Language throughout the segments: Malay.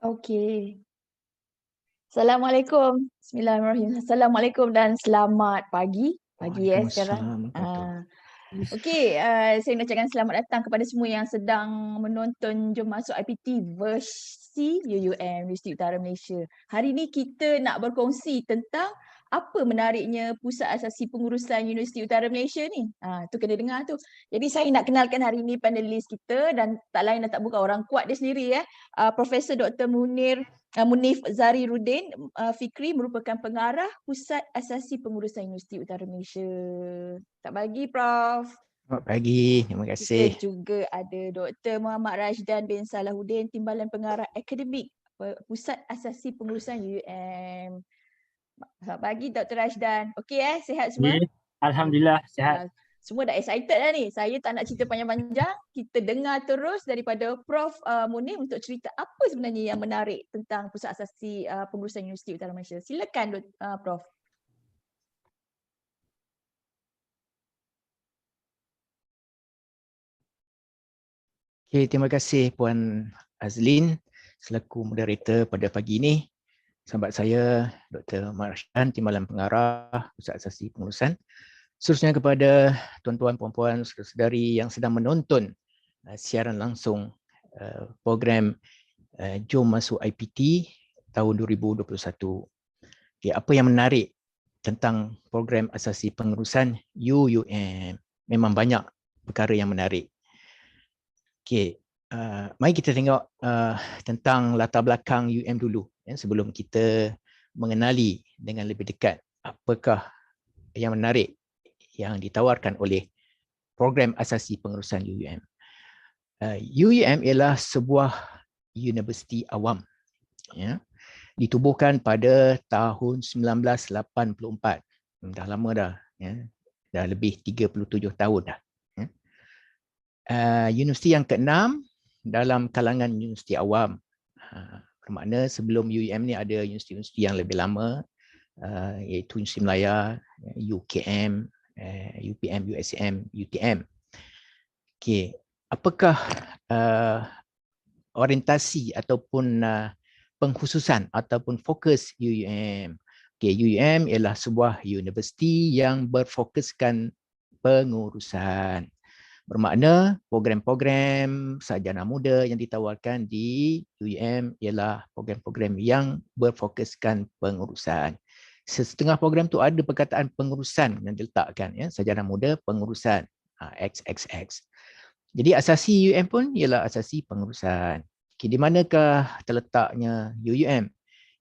Okey. Assalamualaikum. Bismillahirrahmanirrahim. Assalamualaikum dan selamat pagi. Pagi sekarang. Waalaikumsalam warahmatullahi. Okey, saya nak ucapkan selamat datang kepada semua yang sedang menonton Jom Masuk IPT versi UUM, Universiti Utara Malaysia. Hari ini kita nak berkongsi tentang apa menariknya Pusat Asasi Pengurusan Universiti Utara Malaysia ni. Tu kena dengar tu. Jadi saya nak kenalkan hari ini panelis kita dan tak lain dan tak bukan orang kuat dia sendiri Profesor Dr. Munif Zahirudin Fikri merupakan pengarah Pusat Asasi Pengurusan Universiti Utara Malaysia. Tak bagi Prof. Selamat pagi, terima Kita kasih. juga ada Dr. Muhammad Rashdan bin Salahuddin, Timbalan Pengarah Akademik Pusat Asasi Pengurusan UUM. Selamat pagi Dr. Rashdan. Okey sihat semua? Ya, Alhamdulillah sihat. Semua dah excited dah ni. Saya tak nak cerita panjang-panjang. Kita dengar terus daripada Prof. Munir untuk cerita apa sebenarnya yang menarik tentang Pusat Asasi Pengurusan Universiti Utara Malaysia. Silakan Prof. Okay, terima kasih Puan Azlin selaku moderator pada pagi ini. Sahabat saya Dr. Muhammad Rashdan, Timbalan Pengarah Pusat Asasi Pengurusan. Seterusnya kepada tuan-tuan, puan-puan, saudara-saudari yang sedang menonton siaran langsung program Jom Masuk IPT tahun 2021. Okay, apa yang menarik tentang program asasi pengurusan UUM? Memang banyak perkara yang menarik. Okay, mari kita tengok tentang latar belakang UM dulu sebelum kita mengenali dengan lebih dekat apakah yang menarik yang ditawarkan oleh program asasi pengurusan UUM. UUM ialah sebuah universiti awam, ditubuhkan pada tahun 1984. Dah lama dah, dah lebih 37 tahun dah. Universiti yang ke-6 dalam kalangan universiti awam. Bermakna sebelum UUM ni ada universiti-universiti yang lebih lama, iaitu Universiti Melaya, UKM, UPM, USM, UTM. Okay. Apakah orientasi ataupun pengkhususan ataupun fokus UUM? Okay, UUM ialah sebuah universiti yang berfokuskan pengurusan. Bermakna program-program sarjana muda yang ditawarkan di UUM ialah program-program yang berfokuskan pengurusan. Setengah program tu ada perkataan pengurusan yang diletakkan, sarjana muda pengurusan XXX. Jadi asasi UUM pun ialah asasi pengurusan. Okay, di manakah terletaknya UUM?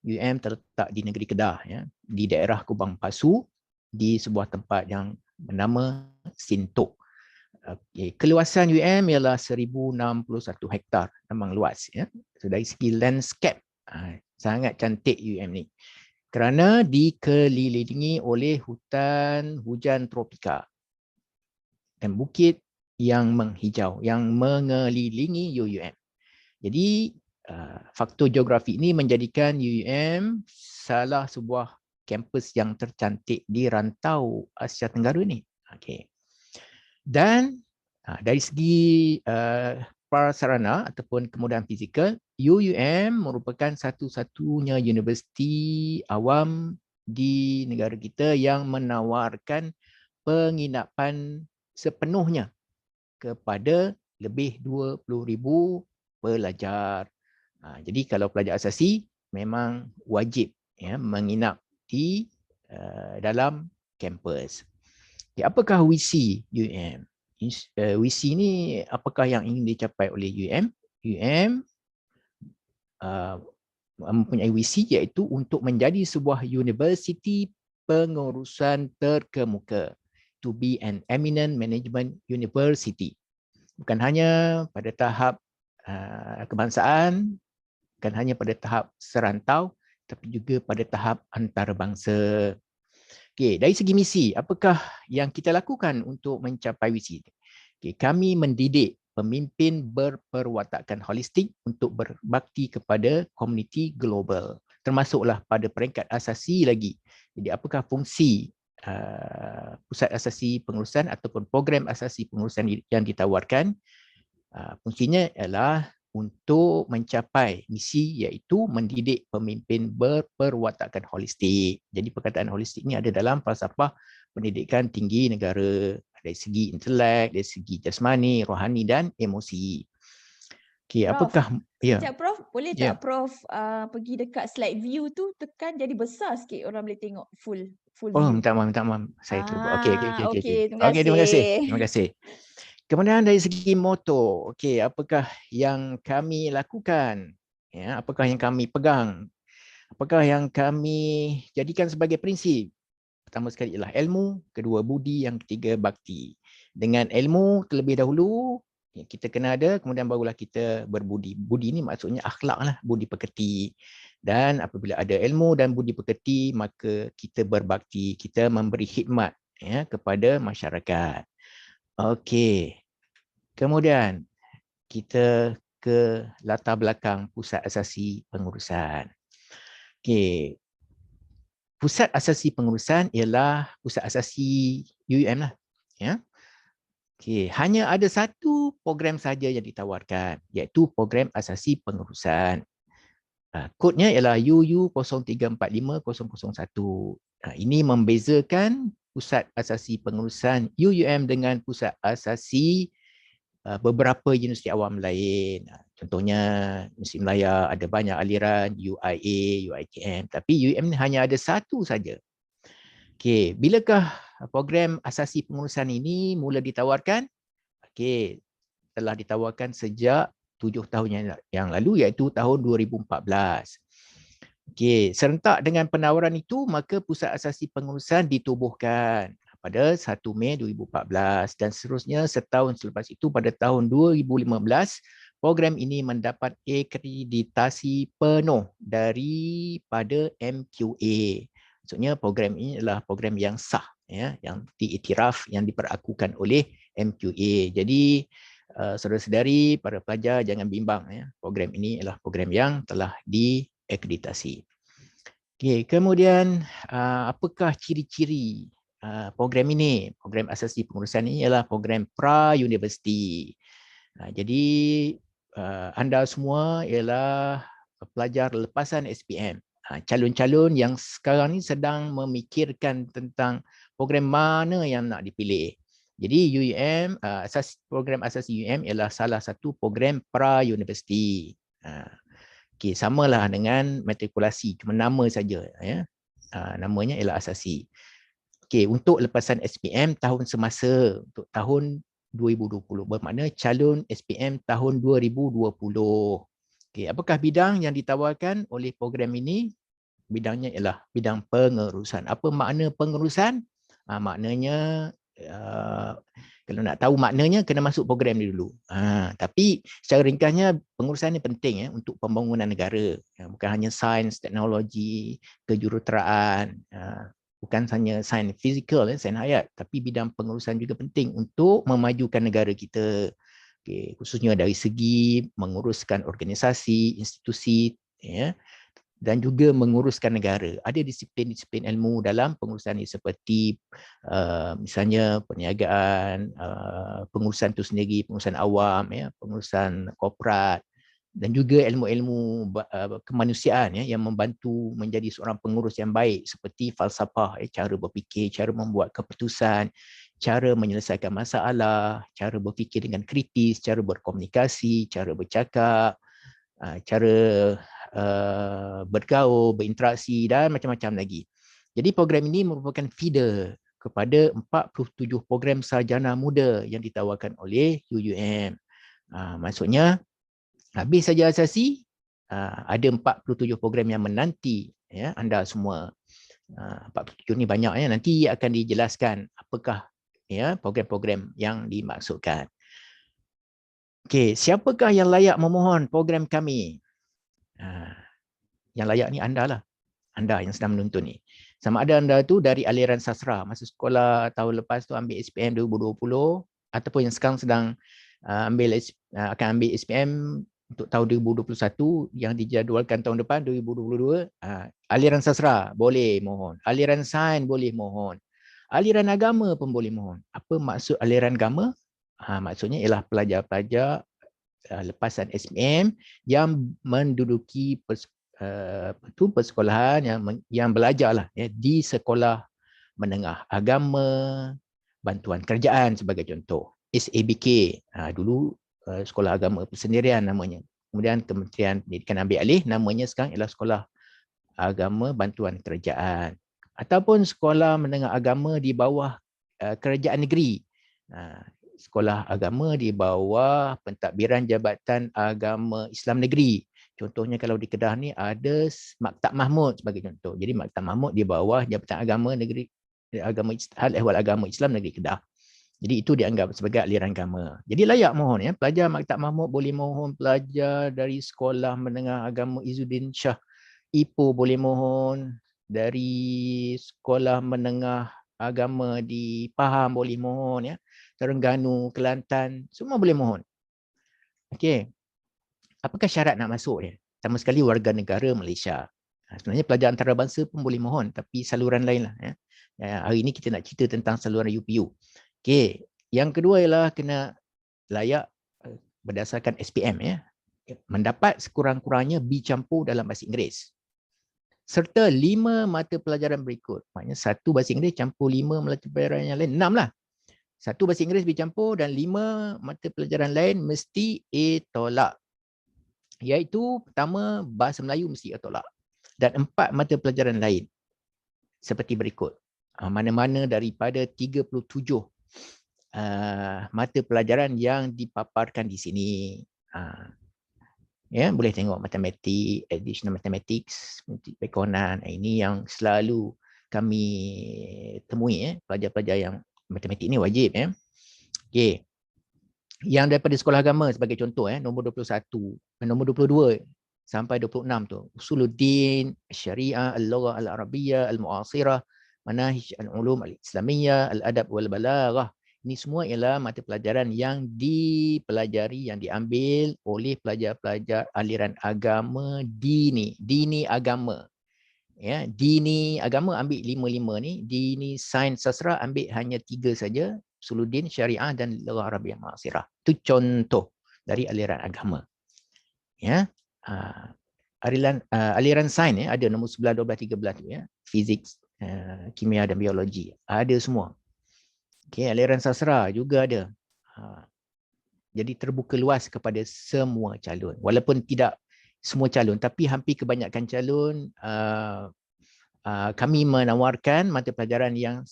UUM terletak di negeri Kedah, di daerah Kubang Pasu, di sebuah tempat yang bernama Sintok. Okay. Keluasan UM ialah 1061 hektar, memang luas. So dari segi landscape, sangat cantik UM ni. Kerana dikelilingi oleh hutan hujan tropika dan bukit yang menghijau, yang mengelilingi UUM. Jadi faktor geografi ini menjadikan UUM salah sebuah kampus yang tercantik di rantau Asia Tenggara ni. Okay. Dan dari segi prasarana ataupun kemudahan fizikal, UUM merupakan satu-satunya universiti awam di negara kita yang menawarkan penginapan sepenuhnya kepada lebih 20,000 pelajar. Jadi kalau pelajar asasi memang wajib menginap di dalam kampus. Okay, apakah visi UM? Visi ni apakah yang ingin dicapai oleh UM? UM mempunyai visi iaitu untuk menjadi sebuah universiti pengurusan terkemuka. To be an eminent management university. Bukan hanya pada tahap kebangsaan, bukan hanya pada tahap serantau, tapi juga pada tahap antarabangsa. Okay, dari segi misi, apakah yang kita lakukan untuk mencapai visi? Okay, kami mendidik pemimpin berperwatakan holistik untuk berbakti kepada komuniti global, termasuklah pada peringkat asasi lagi. Jadi apakah fungsi pusat asasi pengurusan ataupun program asasi pengurusan yang ditawarkan? Fungsinya ialah untuk mencapai misi iaitu mendidik pemimpin berperwatakan holistik. Jadi perkataan holistik ni ada dalam falsafah pendidikan tinggi negara dari segi intelek, dari segi jasmani, rohani dan emosi. Okey, Prof, apakah sekejap Prof, boleh Ya. tak Prof pergi dekat slide view tu, tekan jadi besar sikit orang boleh tengok full Oh, view. minta maaf. Saya terlupa. Okey. Okey, terima Terima kasih. Kemudian dari segi moto, okey, apakah yang kami lakukan? Ya, apakah yang kami pegang? Apakah yang kami jadikan sebagai prinsip? Pertama sekali ialah ilmu, kedua budi, yang ketiga bakti. Dengan ilmu terlebih dahulu kita kena ada, kemudian barulah kita berbudi. Budi ni maksudnya akhlak lah, budi pekerti. Dan apabila ada ilmu dan budi pekerti, maka kita berbakti, kita memberi khidmat ya kepada masyarakat. Okey. Kemudian kita ke latar belakang pusat asasi pengurusan. Okey. Pusat asasi pengurusan ialah pusat asasi UUM lah. Ya. Okey, hanya ada satu program saja yang ditawarkan, iaitu program asasi pengurusan. Kodnya ialah UU 0345-001. Ini membezakan pusat asasi pengurusan UUM dengan pusat asasi beberapa universiti awam lain. Contohnya Universiti Melaya ada banyak aliran, UIA, UITM, tapi UUM ni hanya ada satu saja. Okey, bilakah program asasi pengurusan ini mula ditawarkan? Okey, telah ditawarkan sejak 7 tahun yang lalu, iaitu tahun 2014. Okey, serentak dengan penawaran itu, maka Pusat Asasi Pengurusan ditubuhkan pada 1 Mei 2014 dan seterusnya setahun selepas itu pada tahun 2015, program ini mendapat akreditasi penuh daripada MQA. Maksudnya program ini adalah program yang sah, ya, yang diiktiraf, yang diperakukan oleh MQA. Jadi saudara-saudari, para pelajar jangan bimbang, ya. Program ini adalah program yang telah diakreditasi. Okay, kemudian apakah ciri-ciri program ini? Program asasi pengurusan ini ialah program pra-universiti. Jadi anda semua ialah pelajar lepasan SPM. Calon-calon yang sekarang ni sedang memikirkan tentang program mana yang nak dipilih. Jadi UUM, program asasi UUM ialah salah satu program pra-universiti. Okay, samalah dengan matrikulasi, cuma nama saja, ya. Namanya ialah asasi. Okay, untuk lepasan SPM tahun semasa, untuk tahun 2020, bermakna calon SPM tahun 2020. Okay, apakah bidang yang ditawarkan oleh program ini? Bidangnya ialah bidang pengurusan. Apa makna pengurusan? Maknanya, kalau nak tahu maknanya, kena masuk program ni dulu. Tapi secara ringkasnya, pengurusan ni penting, ya, untuk pembangunan negara. Bukan hanya sains, teknologi, kejuruteraan, bukan hanya sains fizikal, sains hayat, tapi bidang pengurusan juga penting untuk memajukan negara kita. Okay, khususnya dari segi menguruskan organisasi, institusi, ya, dan juga menguruskan negara. Ada disiplin-disiplin ilmu dalam pengurusan ini seperti misalnya perniagaan, pengurusan itu sendiri, pengurusan awam, ya, pengurusan korporat, dan juga ilmu-ilmu kemanusiaan, ya, yang membantu menjadi seorang pengurus yang baik seperti falsafah, cara berfikir, cara membuat keputusan, cara menyelesaikan masalah, cara berfikir dengan kritis, cara berkomunikasi, cara bercakap, cara bergaul, berinteraksi dan macam-macam lagi. Jadi program ini merupakan feeder kepada 47 program sarjana muda yang ditawarkan oleh UUM. Maksudnya habis saja asasi, ada 47 program yang menanti, ya, anda semua. 47 ni banyak, ya. Nanti akan dijelaskan apakah, ya, program-program yang dimaksudkan. Okey, siapakah yang layak memohon program kami? Yang layak ni anda lah. Anda yang sedang menonton ni. Sama ada anda tu dari aliran sastra, masa sekolah tahun lepas tu ambil SPM 2020, ataupun yang sekarang sedang akan ambil SPM untuk tahun 2021 yang dijadualkan tahun depan 2022. Aliran sastra boleh mohon, aliran sains boleh mohon, aliran agama pun boleh mohon. Apa maksud aliran agama? Maksudnya ialah pelajar-pelajar lepasan SPM yang menduduki persekolahan yang belajarlah di sekolah menengah agama, bantuan kerjaan sebagai contoh. SABK, dulu sekolah agama persendirian namanya. Kemudian Kementerian Pendidikan ambil alih, namanya sekarang ialah sekolah agama bantuan kerjaan. Ataupun sekolah menengah agama di bawah kerajaan negeri. Sekolah agama di bawah pentadbiran Jabatan Agama Islam Negeri. Contohnya kalau di Kedah ni ada Maktab Mahmud sebagai contoh. Jadi Maktab Mahmud di bawah Jabatan Agama Negeri, Hal Ehwal Agama Islam Negeri Kedah. Jadi itu dianggap sebagai aliran agama. Jadi layak mohon ya, pelajar Maktab Mahmud boleh mohon, pelajar dari sekolah menengah agama Izzuddin Shah Ipoh boleh mohon, dari sekolah menengah agama di Pahang boleh mohon ya, Terengganu, Kelantan, semua boleh mohon. Okey. Apakah syarat nak masuk dia? Pertama sekali warga negara Malaysia. Sebenarnya pelajar antarabangsa pun boleh mohon, tapi saluran lain lah ya. Hari ini kita nak cerita tentang saluran UPU. Okey, yang kedua ialah kena layak berdasarkan SPM ya. Mendapat sekurang-kurangnya B campur dalam bahasa Inggeris. Serta 5 mata pelajaran berikut. Maknanya 1 bahasa Inggeris campur 5 mata pelajaran yang lain, 6 lah. 1 bahasa Inggeris B campur dan 5 mata pelajaran lain mesti A tolak. Iaitu pertama bahasa Melayu mesti A tolak. Dan 4 mata pelajaran lain seperti berikut. Mana-mana daripada 37 mata pelajaran yang dipaparkan di sini. Ya, boleh tengok matematik, additional mathematics, pekonan. Ini yang selalu kami temui pelajar-pelajar yang matematik ni wajib ya. Okey. Yang daripada sekolah agama sebagai contoh nombor 21, nombor 22 sampai 26 tu. Usuluddin, Syariah, Al-Lughah Al-Arabiyyah, Al-Mu'asirah, Manahij Al-Ulum Al-Islamiyah, Al-Adab wal-Balaghah. Ini semua ialah mata pelajaran yang dipelajari, yang diambil oleh pelajar-pelajar aliran agama dini. Dini agama. Ya, dini agama ambil 5 ni. Dini sains sastra ambil hanya 3 saja. Usuluddin, Syariah dan Lughah Arabiyyah Mu'asirah. Itu contoh dari aliran agama. Ya. Aliran sains ada nombor 11, 12, 13 tu ya. Fizik, kimia dan biologi. Ada semua. Okay, aliran sastra juga ada. Jadi terbuka luas kepada semua calon. Walaupun tidak semua calon, tapi hampir kebanyakan calon kami menawarkan mata pelajaran yang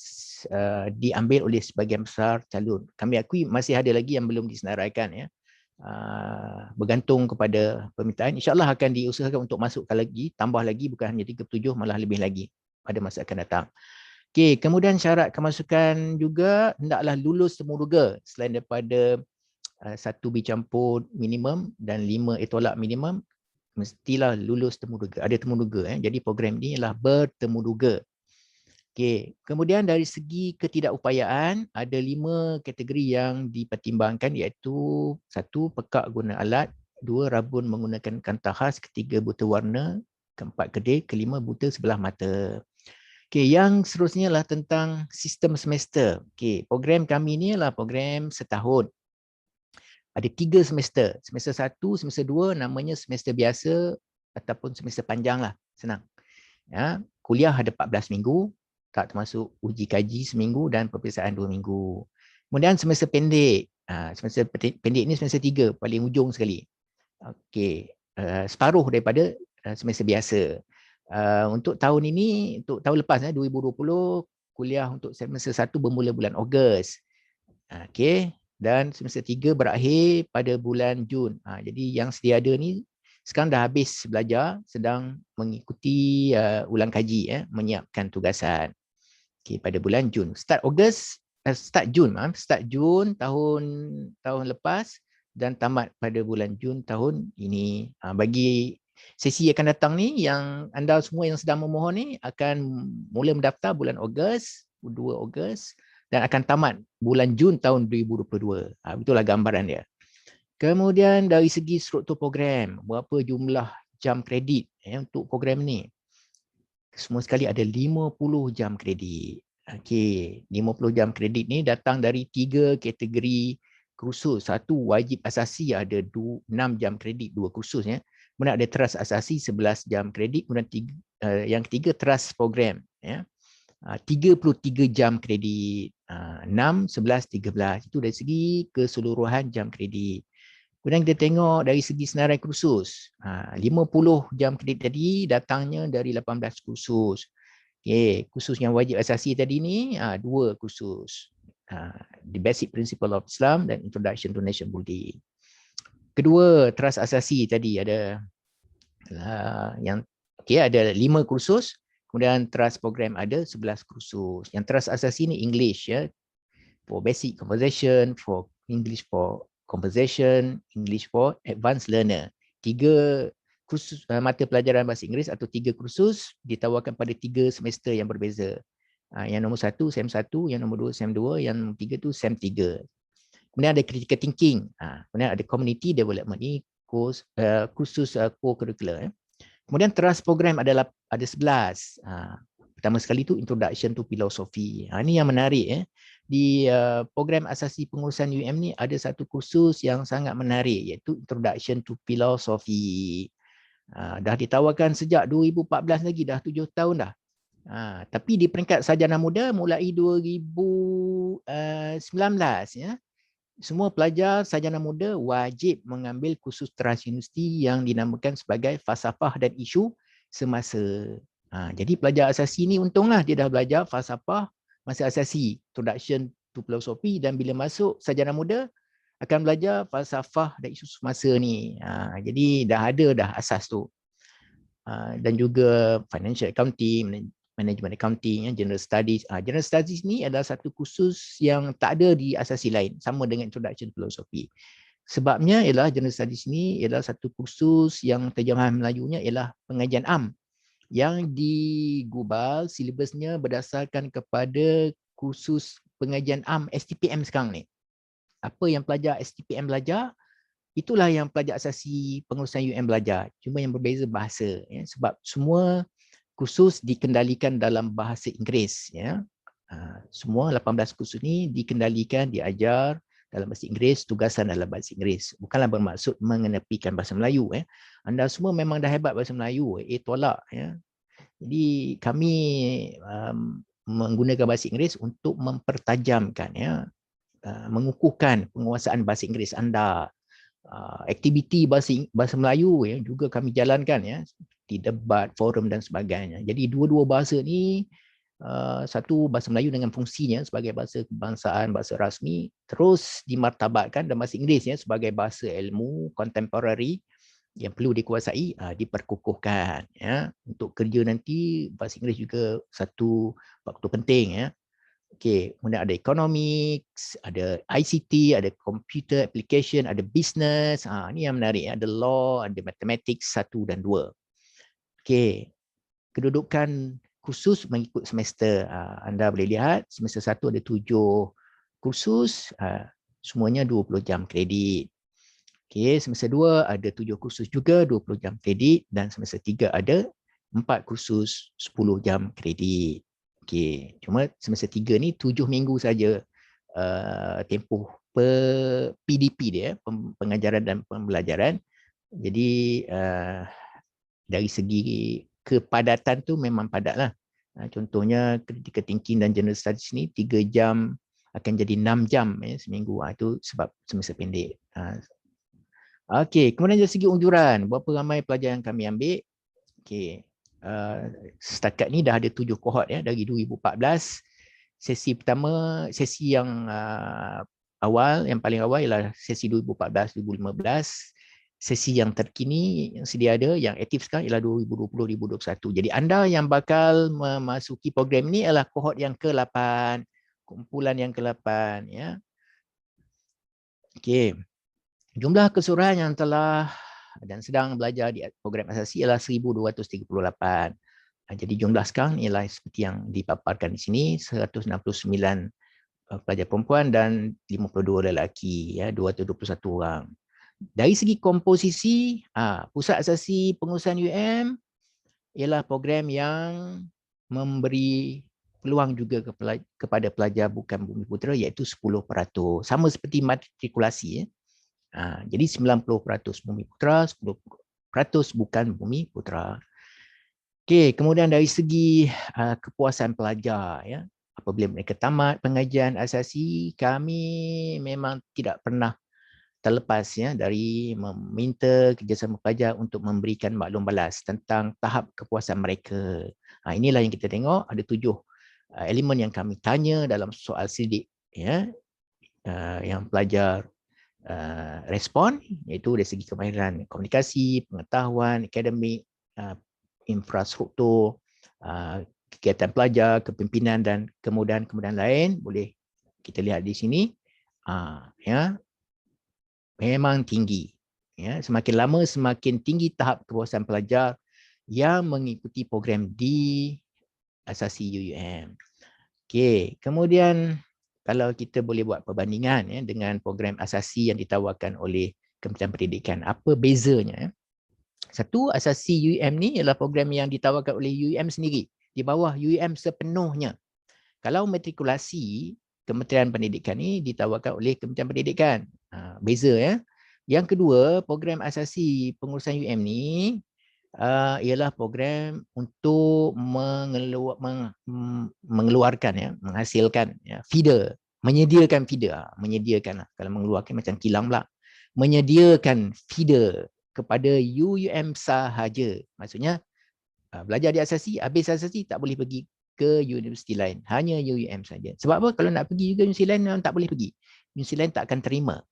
diambil oleh sebahagian besar calon. Kami akui masih ada lagi yang belum disenaraikan ya. Bergantung kepada permintaan. InsyaAllah akan diusahakan untuk masukkan lagi, tambah lagi, bukan hanya 37, malah lebih lagi pada masa akan datang. Okey, kemudian syarat kemasukan juga hendaklah lulus temuruga selain daripada 1 B campur minimum dan 5 A tolak minimum, mestilah lulus temuruga. Ada temuruga Jadi program ini ialah bertemuruga. Okey, kemudian dari segi ketidakupayaan ada 5 kategori yang dipertimbangkan, iaitu 1 pekak guna alat, 2 rabun menggunakan kanta khas, 3 buta warna, 4 kedil, 5 buta sebelah mata. Okey, yang seterusnya adalah tentang sistem semester. Okey, program kami ni adalah program setahun. Ada 3 semester. Semester 1, semester 2 namanya semester biasa ataupun semester panjang lah. Senang. Ya, kuliah ada 14 minggu, tak termasuk uji kaji seminggu dan peperiksaan 2 minggu. Kemudian semester pendek. Semester pendek ni semester 3, paling ujung sekali. Okey, separuh daripada semester biasa. Untuk tahun ini, untuk tahun lepas 2020, kuliah untuk semester 1 bermula bulan Ogos. Okey, dan semester 3 berakhir pada bulan Jun. Jadi yang sedia ada ni sekarang dah habis belajar, sedang mengikuti ulang kaji menyiapkan tugasan. Okey, pada bulan Jun. Start Jun tahun lepas dan tamat pada bulan Jun tahun ini. Bagi sesi akan datang ni, yang anda semua yang sedang memohon ni akan mula mendaftar bulan Ogos, 2 Ogos dan akan tamat bulan Jun tahun 2022. Itulah gambaran dia. Kemudian dari segi struktur program, berapa jumlah jam kredit untuk program ni? Semua sekali ada 50 jam kredit. Okey, 50 jam kredit ni datang dari 3 kategori kursus. Satu wajib asasi ada 6 jam kredit, 2 kursus ya. Kemudian ada trust asasi 11 jam kredit, kemudian yang ketiga trust program ya. 33 jam kredit. 6, 11, 13 itu dari segi keseluruhan jam kredit. Kemudian kita tengok dari segi senarai kursus. 50 jam kredit tadi datangnya dari 18 kursus. Okey, kursus yang wajib asasi tadi ni 2 kursus. The Basic Principle of Islam dan Introduction to Nation Building. Kedua, trust asasi tadi ada ada 5 kursus, kemudian trust program ada 11 kursus. Yang trust asasi ni English ya. For basic conversation, for English for conversation, English for advanced learner. 3 kursus mata pelajaran bahasa Inggeris atau 3 kursus ditawarkan pada 3 semester yang berbeza. Yang nombor 1 SEM 1, yang nombor 2 SEM 2, yang nombor 3 tu SEM 3. Kemudian ada critical thinking. Kemudian ada community development ni kursus co-curricular. Kemudian trust program ada 11. Pertama sekali tu introduction to philosophy. Ini yang menarik di program asasi pengurusan UM ni ada satu kursus yang sangat menarik iaitu introduction to philosophy. Dah ditawarkan sejak 2014 lagi, dah 7 tahun dah. Tapi di peringkat sarjana muda mulai 2019 ya. Semua pelajar sarjana muda wajib mengambil kursus trust universiti yang dinamakan sebagai falsafah dan isu semasa. Jadi pelajar asasi ni untunglah dia dah belajar falsafah masa asasi, introduction to philosophy, dan bila masuk sarjana muda akan belajar falsafah dan isu semasa ni. Jadi dah ada dah asas tu. Dan juga financial accounting, management accounting, general studies. General studies ni adalah satu kursus yang tak ada di asasi lain, sama dengan introduction philosophy. Sebabnya ialah general studies ni ialah satu kursus yang terjemahan Melayunya ialah pengajian am yang digubal silibusnya berdasarkan kepada kursus pengajian am STPM sekarang ni. Apa yang pelajar STPM belajar, itulah yang pelajar asasi pengurusan UM belajar. Cuma yang berbeza bahasa ya, sebab semua kursus dikendalikan dalam bahasa Inggeris ya. Semua 18 kursus ni dikendalikan, diajar dalam bahasa Inggeris, tugasan dalam bahasa Inggeris. Bukanlah bermaksud mengenepikan bahasa Melayu ya. Anda semua memang dah hebat bahasa Melayu, tolak ya. Jadi kami menggunakan bahasa Inggeris untuk mempertajamkan ya, mengukuhkan penguasaan bahasa Inggeris anda. Aktiviti bahasa Melayu ya juga kami jalankan ya, di debat, forum dan sebagainya. Jadi dua-dua bahasa ni, satu bahasa Melayu dengan fungsinya sebagai bahasa kebangsaan, bahasa rasmi, terus dimartabatkan, dan bahasa Inggeris ya sebagai bahasa ilmu contemporary yang perlu dikuasai, diperkukuhkan ya. Untuk kerja nanti bahasa Inggeris juga satu faktor penting ya. Okey, kemudian ada economics, ada ICT, ada computer application, ada business. Ini yang menarik, ada law, ada mathematics 1 dan 2. Okey, kedudukan kursus mengikut semester. Anda boleh lihat semester 1 ada 7 kursus, semuanya 20 jam kredit. Okey, semester 2 ada 7 kursus juga 20 jam kredit, dan semester 3 ada 4 kursus 10 jam kredit. Okey, cuma semester 3 ni 7 minggu saja tempoh PDP dia, pengajaran dan pembelajaran. Jadi dari segi kepadatan tu memang padatlah. Contohnya critical thinking dan general studies ni 3 jam akan jadi 6 jam seminggu. Itu sebab semester pendek. Okey, kemudian dari segi unjuran, berapa ramai pelajar yang kami ambil? Okey. Setakat ni dah ada 7 kohort ya dari 2014. Sesi pertama, sesi yang awal, yang paling awal ialah sesi 2014-2015. Sesi yang terkini yang sedia ada, yang aktif sekarang ialah 2020-2021. Jadi anda yang bakal memasuki program ini adalah kohort yang ke-8, kumpulan yang ke-8 ya. Okey. Jumlah keseluruhan yang telah dan sedang belajar di program asasi ialah 1,238. Jadi jumlah sekarang ialah seperti yang dipaparkan di sini, 169 pelajar perempuan dan 52 lelaki, ya, 221 orang. Dari segi komposisi, Pusat Asasi Pengurusan UM ialah program yang memberi peluang juga kepada pelajar bukan Bumiputera iaitu 10%. Sama seperti matrikulasi. Jadi 90% Bumiputera, 10% bukan Bumiputera. Okey, kemudian dari segi kepuasan pelajar, ya, apabila mereka tamat pengajian asasi, kami memang tidak pernah terlepas ya dari meminta kerjasama pelajar untuk memberikan maklum balas tentang tahap kepuasan mereka. Inilah yang kita tengok, ada 7 elemen yang kami tanya dalam soal sidik, ya, yang pelajar respon, iaitu dari segi kemahiran komunikasi, pengetahuan, akademik, infrastruktur, kegiatan pelajar, kepimpinan dan kemudahan-kemudahan lain. Boleh kita lihat di sini, ya, memang tinggi. Ya, semakin lama semakin tinggi tahap kepuasan pelajar yang mengikuti program di asasi UUM. Okey, kemudian kalau kita boleh buat perbandingan ya dengan program asasi yang ditawarkan oleh Kementerian Pendidikan, apa bezanya? Satu, asasi UUM ni ialah program yang ditawarkan oleh UUM sendiri, di bawah UUM sepenuhnya. Kalau matrikulasi, Kementerian Pendidikan ni ditawarkan oleh Kementerian Pendidikan. Beza ya. Yang kedua, program asasi pengurusan UM ni ialah program untuk mengeluarkan ya, menghasilkan ya, feeder, menyediakan feeder, menyediakan kalau mengeluarkan macam kilang pula, menyediakan feeder kepada UUM sahaja. Maksudnya belajar di asasi, habis asasi tak boleh pergi ke universiti lain, hanya UUM saja. Sebab apa? Kalau nak pergi ke universiti lain tak boleh pergi. Universiti lain tak akan terima.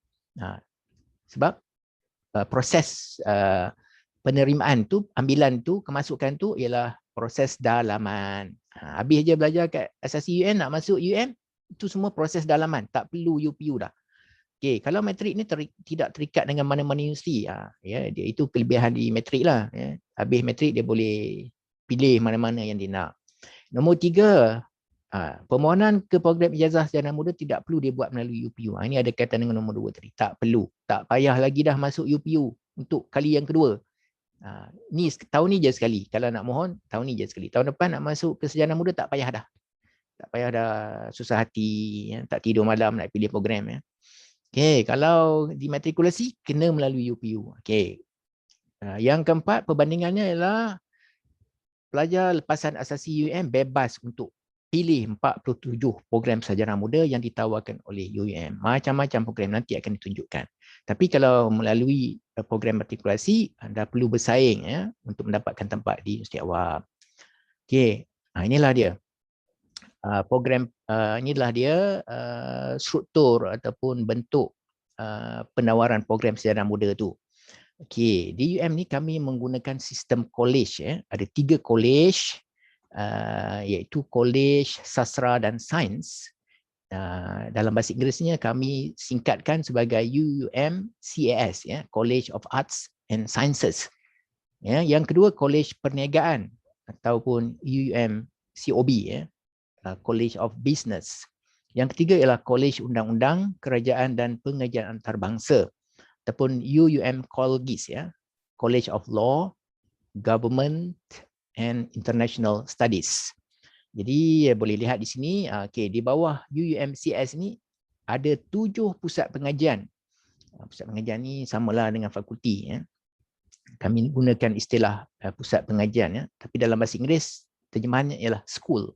Sebab proses penerimaan tu, ambilan tu, kemasukan tu ialah proses dalaman. Habis je belajar kat asasi UM, nak masuk UM, itu semua proses dalaman, tak perlu UPU dah. Okey, kalau matrik ni tidak terikat dengan mana-mana universiti, ya, dia itu kelebihan di matrik lah. Ya. Habis matrik dia boleh pilih mana-mana yang dia nak. Nombor 3, permohonan ke program ijazah sarjana muda tidak perlu dia buat melalui UPU. Ini ada kaitan dengan nombor 2 tadi. Tak perlu. Tak payah lagi dah masuk UPU untuk kali yang kedua. Ni tahun ni je sekali. Kalau nak mohon, tahun ni je sekali. Tahun depan nak masuk ke sarjana muda tak payah dah. Tak payah dah susah hati, ya, tak tidur malam nak pilih program. Ya. Okey, kalau dimatrikulasi kena melalui UPU. Okey. Yang keempat, perbandingannya ialah pelajar lepasan asasi UUM bebas untuk pilih 47 program sarjana muda yang ditawarkan oleh UUM. Macam-macam program nanti akan ditunjukkan. Tapi kalau melalui program matrikulasi, anda perlu bersaing ya untuk mendapatkan tempat di universiti awam. Okey, inilah dia. Program inilah dia struktur ataupun bentuk penawaran program sarjana muda tu. Okey, di UM ni kami menggunakan sistem college ya. Ada 3 college iaitu College Sastra dan Sains. Dalam bahasa Inggerisnya kami singkatkan sebagai UUM CAS ya, College of Arts and Sciences. Ya, yang kedua College Perniagaan ataupun UUM COB ya, College of Business. Yang ketiga ialah College Undang-Undang, Kerajaan dan Pengajian Antarabangsa ataupun UUM Colgis ya, College of Law, Government and International Studies. Jadi boleh lihat di sini, okay, di bawah UUMCS ni ada 7 pusat pengajian. Pusat pengajian ni samalah dengan fakulti. Ya. Kami gunakan istilah pusat pengajian, ya. Tapi dalam bahasa Inggeris terjemahannya ialah school.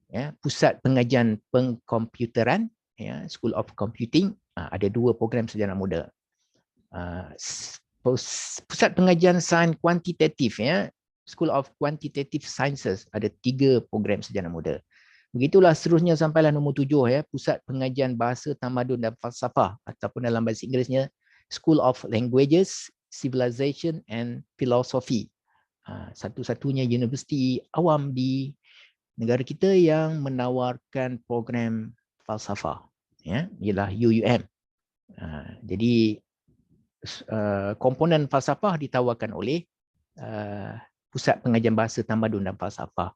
Ya. Pusat pengajian pengkomputeran, ya, School of Computing, ada 2 program sarjana muda. Pusat pengajian sains kuantitatif, ya, School of Quantitative Sciences, ada 3 program sarjana muda. Begitulah seterusnya sampailah nombor 7 ya, Pusat Pengajian Bahasa, Tamadun dan Falsafah ataupun dalam bahasa Inggerisnya School of Languages, Civilization and Philosophy. Satu-satunya universiti awam di negara kita yang menawarkan program falsafah, ya, ialah UUM. Jadi komponen falsafah ditawarkan oleh Pusat Pengajian Bahasa, Tamadun dan Falsafah.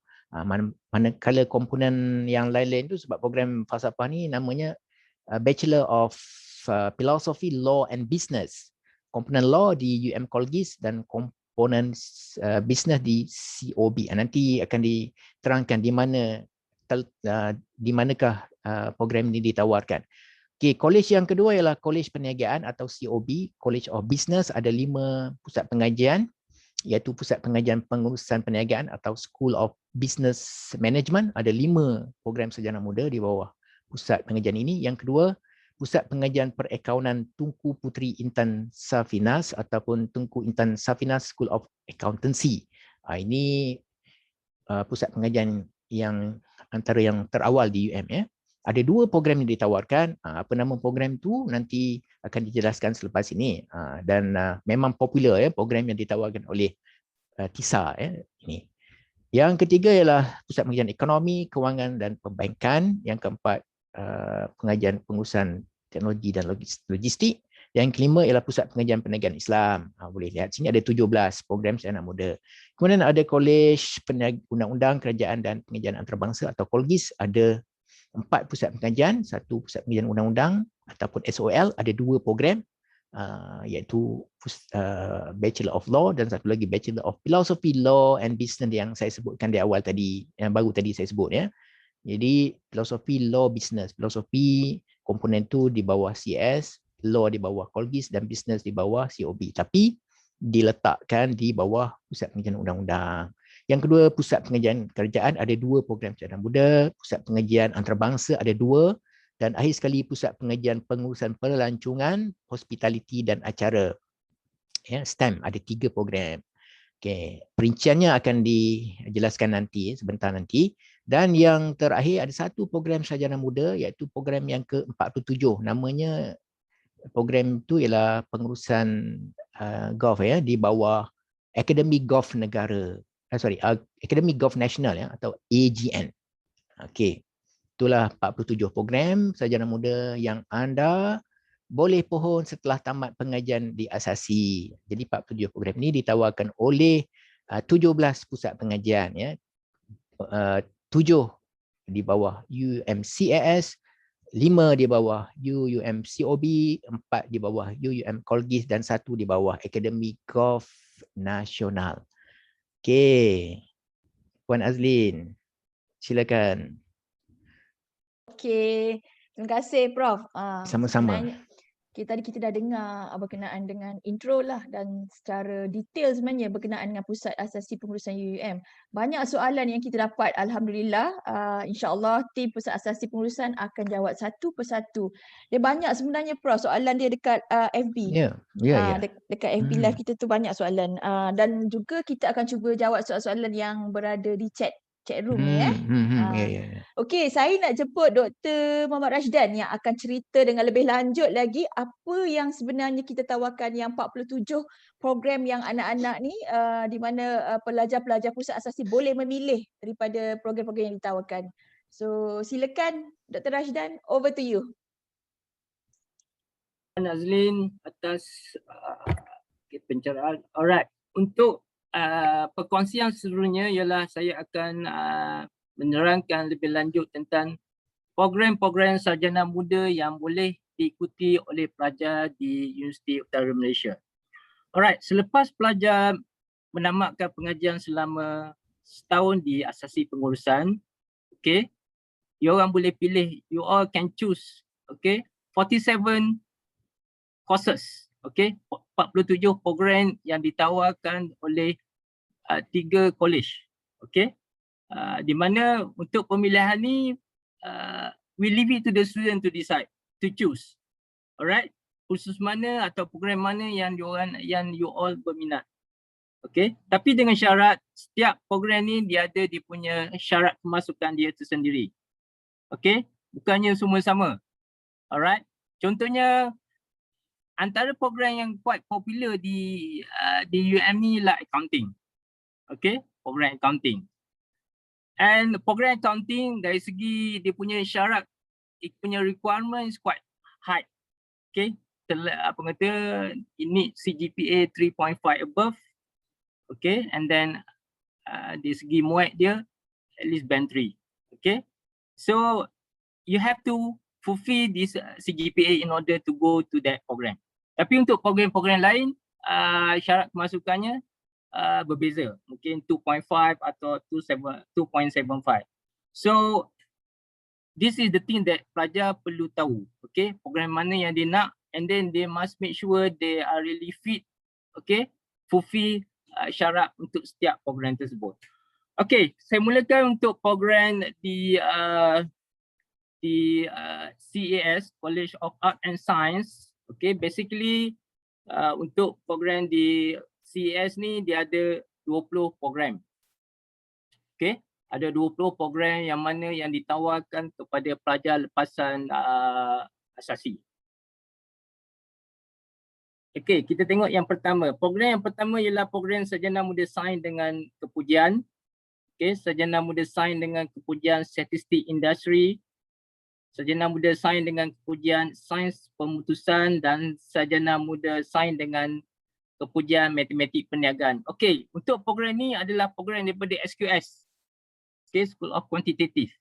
Manakala komponen yang lain-lain tu sebab program falsafah ni namanya Bachelor of Philosophy, Law and Business. Komponen law di UM Colgis dan komponen business di COB. Nanti akan diterangkan di mana di manakah program ini ditawarkan. Okey, college yang kedua ialah College Perniagaan atau COB, College of Business, ada 5 pusat pengajian, iaitu Pusat Pengajian Pengurusan Perniagaan atau School of Business Management, ada 5 program sarjana muda di bawah pusat pengajian ini. Yang kedua, Pusat Pengajian Perakaunan Tunku Puteri Intan Safinas ataupun Tunku Intan Safinas School of Accountancy. Ini pusat pengajian yang antara yang terawal di UM ya. Ada 2 program yang ditawarkan. Apa nama program tu nanti akan dijelaskan selepas ini. Dan memang popular ya program yang ditawarkan oleh TISA ya ini. Yang ketiga ialah Pusat Pengajian Ekonomi, Kewangan dan Perbankan. Yang keempat pengajian pengurusan teknologi dan logistik. Yang kelima ialah Pusat Pengajian Perniagaan Islam. Boleh lihat sini ada 17 program sarjana muda. Kemudian ada Kolej Undang-Undang Kerajaan dan Pengajian Antarabangsa atau KOLGIS, ada 4 pusat pengajian, 1 pusat pengajian undang-undang ataupun SOL, ada 2 program iaitu Bachelor of Law dan satu lagi Bachelor of Philosophy, Law and Business yang saya sebutkan di awal tadi, yang baru tadi saya sebut ya. Jadi Philosophy, Law, Business. Philosophy komponen tu di bawah CS, Law di bawah KOLGIS dan Business di bawah COB. Tapi diletakkan di bawah Pusat Pengajian Undang-Undang. Yang kedua, Pusat Pengajian Kerajaan ada 2 program sarjana muda, Pusat Pengajian Antarabangsa ada 2, dan akhir sekali Pusat Pengajian Pengurusan Pelancongan, Hospitality dan Acara. Ya, STEM ada 3 program. Okey, perinciannya akan dijelaskan nanti, sebentar nanti. Dan yang terakhir ada 1 program sarjana muda iaitu program yang ke-47. Namanya program itu ialah pengurusan golf ya di bawah Akademi Golf Negara. Akademi Golf Nasional ya atau AGN. Okey. Itulah 47 program sarjana muda yang anda boleh pohon setelah tamat pengajian di asasi. Jadi 47 program ini ditawarkan oleh 17 pusat pengajian ya. 7 di bawah UMCAS, 5 di bawah UUMCOB, 4 di bawah UUM KOLGIS dan 1 di bawah Akademi Golf Nasional. Okey. Puan Azlin, silakan. Okey, terima kasih Prof. Sama-sama. Sebenarnya tadi kita dah dengar berkenaan dengan intro lah dan secara detail sebenarnya berkenaan dengan Pusat Asasi Pengurusan UUM. Banyak soalan yang kita dapat, alhamdulillah. InsyaAllah tim Pusat Asasi Pengurusan akan jawab satu persatu. Dia banyak sebenarnya Prof, soalan dia dekat FB. Ya. Dekat FB live kita tu banyak soalan. Dan juga kita akan cuba jawab soalan-soalan yang berada di chat room ni ya. Okey, saya nak jemput Dr. Muhammad Rashdan yang akan cerita dengan lebih lanjut lagi apa yang sebenarnya kita tawarkan yang 47 program yang anak-anak ni di mana pelajar-pelajar pusat asasi boleh memilih daripada program-program yang ditawarkan. So silakan Dr. Rashdan, over to you. Nazlin atas pencerahan. Alright, untuk perkongsian seterusnya ialah saya akan menerangkan lebih lanjut tentang program-program sarjana muda yang boleh diikuti oleh pelajar di Universiti Utara Malaysia. Alright, selepas pelajar menamatkan pengajian selama setahun di asasi pengurusan, okay, you orang boleh pilih, you all can choose, okay, 47 courses, okay, 47 program yang ditawarkan oleh 3 college, okay. Di mana untuk pemilihan ni we leave it to the student to decide, to choose. Alright, kursus mana atau program mana yang you all berminat. Okay, tapi dengan syarat setiap program ni dia ada dia punya syarat kemasukan dia tersendiri. Okay, bukannya semua sama. Alright, contohnya antara program yang quite popular di UM ni lah accounting. Okay, program accounting. And program accounting dari segi dia punya syarat, dia punya requirement is quite high. Okay, apa kata, you need CGPA 3.5 above. Okay, and then dari segi muat dia at least band 3. Okay, so you have to fulfill this CGPA in order to go to that program. Tapi untuk program-program lain, syarat kemasukannya berbeza. Mungkin 2.5 atau 2.75. So this is the thing that pelajar perlu tahu. Okay, program mana yang dia nak, and then they must make sure they are really fit, okay, fulfill syarat untuk setiap program tersebut. Okay, saya mulakan untuk program di CAS, College of Art and Science. Okay, basically untuk program di CAS ni dia ada 20 program. Okay, ada 20 program yang mana yang ditawarkan kepada pelajar lepasan asasi. Okay, kita tengok yang pertama. Program yang pertama ialah program Sarjana Muda Sains dengan Kepujian. Okay, Sarjana Muda Sains dengan Kepujian Statistik Industri, Sarjana Muda Sains dengan Kepujian Sains Pemutusan, dan Sarjana Muda Sains dengan Kepujian Matematik Perniagaan. Okay, untuk program ni adalah program daripada SQS. Okay, School of Quantitative.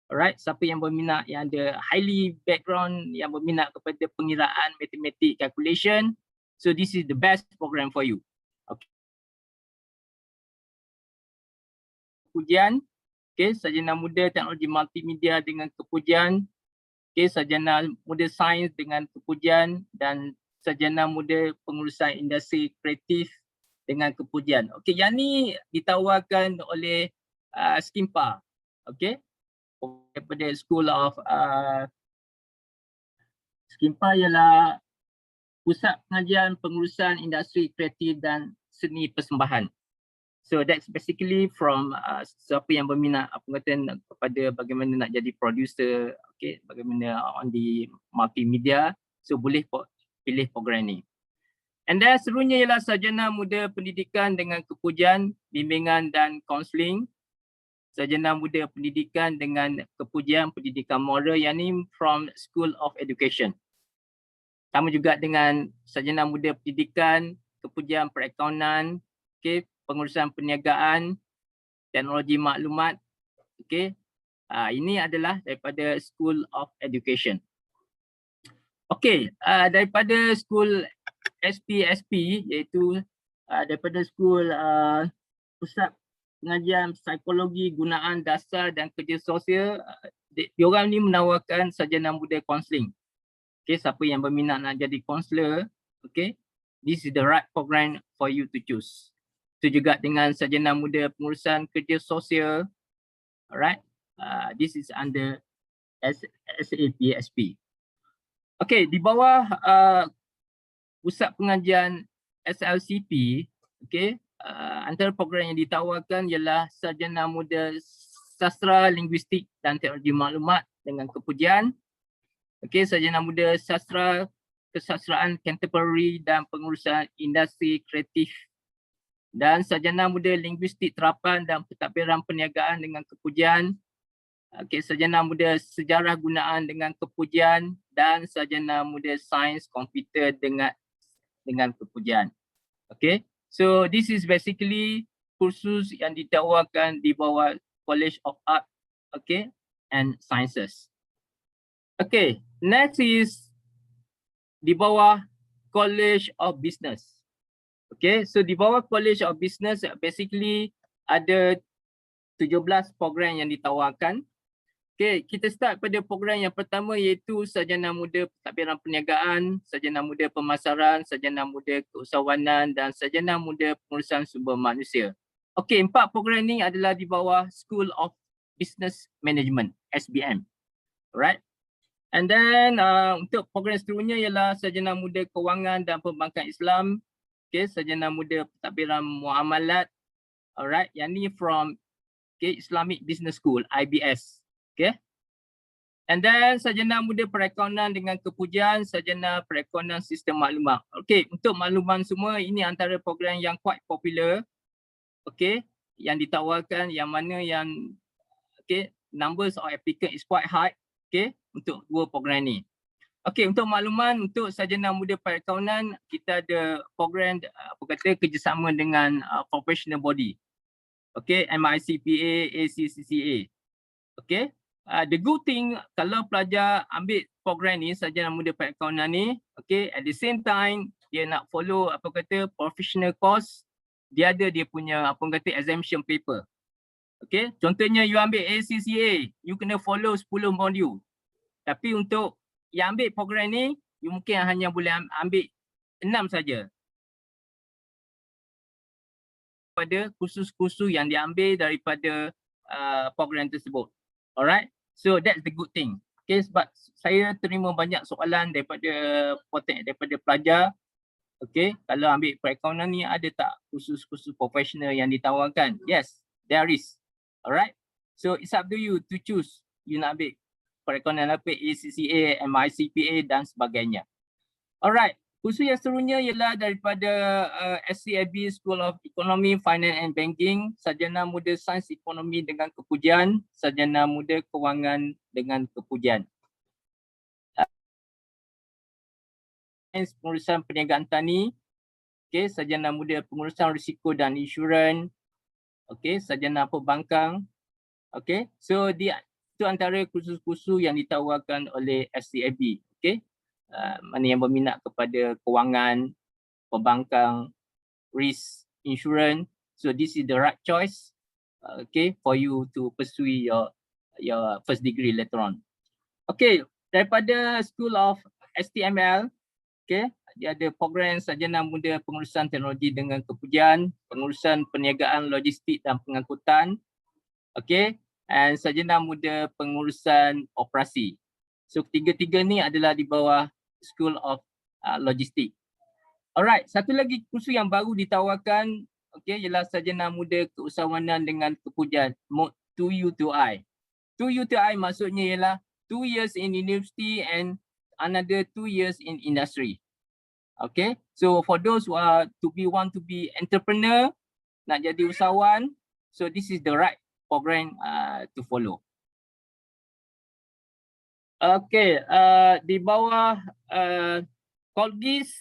Alright, siapa yang berminat, yang ada highly background, yang berminat kepada pengiraan, matematik, calculation, so this is the best program for you. Okay. Kepujian, okay, Sarjana Muda Teknologi Multimedia dengan Kepujian, okay, Sarjana Muda Sains dengan Kepujian, dan Sarjana Muda Pengurusan Industri Kreatif dengan Kepujian. Okay, yang ni ditawarkan oleh Skimpa, okay, daripada School of Skimpa ialah Pusat Pengajian Pengurusan Industri Kreatif dan Seni Persembahan. So that's basically from siapa yang berminat kepada bagaimana nak jadi producer, okay, bagaimana on the multimedia, so boleh pilih program ni. And then seterusnya ialah Sarjana Muda Pendidikan dengan Kepujian, Bimbingan dan Kaunseling. Sarjana Muda Pendidikan dengan Kepujian Pendidikan Moral, yang ni from School of Education. Sama juga dengan Sarjana Muda Pendidikan, Kepujian Perakaunan, okay, Pengurusan Perniagaan, Teknologi Maklumat, okay. Ini adalah daripada School of Education. Okay, daripada School SPSP, iaitu daripada School Pusat Pengajian Psikologi, Gunaan Dasar dan Kerja Sosial, diorang ni menawarkan Sarjana Muda Counselling. Okay, siapa yang berminat nak jadi counselor, okay, this is the right program for you to choose. Itu juga dengan Sarjana Muda Pengurusan Kerja Sosial, alright, this is under SAPSP. Okay, di bawah Pusat Pengajian SLCP, okay, antara program yang ditawarkan ialah Sarjana Muda Sastra, Linguistik dan Teknologi Maklumat dengan Kepujian, okay, Sarjana Muda Sastra, Kesastraan Contemporary dan Pengurusan Industri Kreatif, dan Sarjana Muda Linguistik Terapan dan Pentadbiran Perniagaan dengan Kepujian, okay, Sarjana Muda Sejarah Gunaan dengan Kepujian, dan Sarjana Muda Sains Komputer dengan Kepujian. Okay, so this is basically kursus yang ditawarkan di bawah College of Art, okay, and Sciences. Okay, next is di bawah College of Business. Okay, so di bawah College of Business basically ada 17 program yang ditawarkan. Okay, kita start pada program yang pertama iaitu Sarjana Muda Pentadbiran Perniagaan, Sarjana Muda Pemasaran, Sarjana Muda Keusahawanan dan Sarjana Muda Pengurusan Sumber Manusia. Okay, 4 program ni adalah di bawah School of Business Management, SBM. Alright. And then untuk program seterusnya ialah Sarjana Muda Kewangan dan Perbankan Islam, okay, Sarjana Muda Pentadbiran Muamalat, alright, yang ni from, okay, Islamic Business School, IBS, okay. And then Sarjana Muda Perakaunan dengan Kepujian, Sarjana Perakaunan Sistem Maklumat. Okay, untuk makluman semua, ini antara program yang quite popular, okay, yang ditawarkan, yang mana yang, okay, numbers of applicant is quite high, okay, untuk dua program ni. Okey, untuk makluman untuk Sarjana Muda Perakaunan, kita ada program kerjasama dengan professional body. Okey, MICPA, ACCCA. Okey, the good thing kalau pelajar ambil program ni, Sarjana Muda Perakaunan ni, okey, at the same time dia nak follow professional course, dia ada dia punya exemption paper. Okay, contohnya you ambil ACCA, you kena follow 10 modul. Tapi untuk yang ambil program ni, you mungkin hanya boleh ambil 6 saja. Pada kursus-kursus yang diambil daripada program tersebut. Alright, so that's the good thing. Okay, sebab saya terima banyak soalan daripada pelajar. Okay, kalau ambil perekonomian ni ada tak kursus-kursus profesional yang ditawarkan? Yes, there is. Alright, so it's up to you to choose. You nak ambil perekonomian apa, ACCA, MICPA dan sebagainya. Alright, kursus yang seterusnya ialah daripada SCIB School of Economy, Finance and Banking, Sarjana Muda Sains Ekonomi dengan Kepujian, Sarjana Muda Kewangan dengan Kepujian. Sains Pengurusan Perniagaan Tani, okay, Sarjana Muda Pengurusan Risiko dan Insurans, okay, Sarjana Perbankan, okay. So itu antara kursus-kursus yang ditawarkan oleh SCIB, okay. Mana yang berminat kepada kewangan, perbankan, risk, insurance. So this is the right choice, okay, for you to pursue your first degree later on. Okay, daripada School of STML, okay, dia ada program Sarjana Muda Pengurusan Teknologi dengan Kepujian, Pengurusan Perniagaan Logistik dan Pengangkutan, okay, and Sarjana Muda Pengurusan Operasi. So ketiga-tiga ni adalah di bawah School of Logistik. Alright, satu lagi kursus yang baru ditawarkan, okay, ialah Sarjana Muda Keusahawanan dengan Kepujian, Mode 2U2I. 2U2I maksudnya ialah 2 years in university and another 2 years in industry. Okay, so for those who want to be entrepreneur, nak jadi usahawan, so this is the right program to follow. Okay, di bawah Colgis,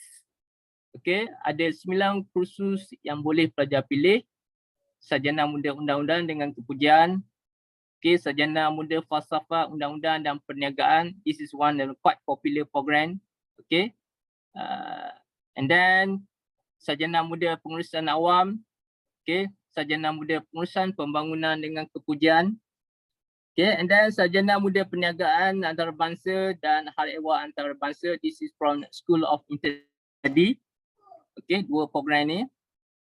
okay, ada 9 kursus yang boleh pelajar pilih. Sarjana Muda Undang-Undang dengan Kepujian, okay, Sarjana Muda Falsafah Undang-Undang dan Perniagaan. This is one of the quite popular program, okay. And then Sarjana Muda Pengurusan Awam, okay, Sarjana Muda Pengurusan Pembangunan dengan Kepujian, okay, and then Sarjana Muda Perniagaan Antarabangsa dan Hal Ehwal Antarabangsa. This is from School of Intermediate, okay, 2 program ni.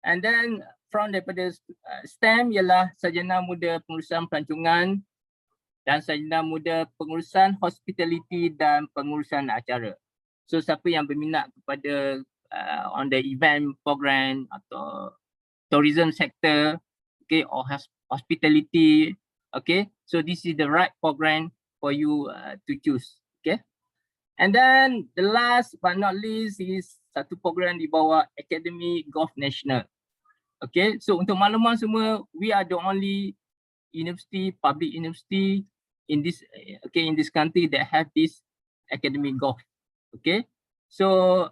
And then from daripada STEM ialah Sarjana Muda Pengurusan Pelancongan dan Sarjana Muda Pengurusan Hospitality dan Pengurusan Acara. So siapa yang berminat kepada on the event program atau tourism sector, okay, or hospitality, okay, so this is the right program for you to choose, okay. And then the last but not least is satu program di bawah Academy Golf National, okay. So untuk makluman semua, we are the only university, public university in this, okay, in this country that have this Academy Golf. Okay, so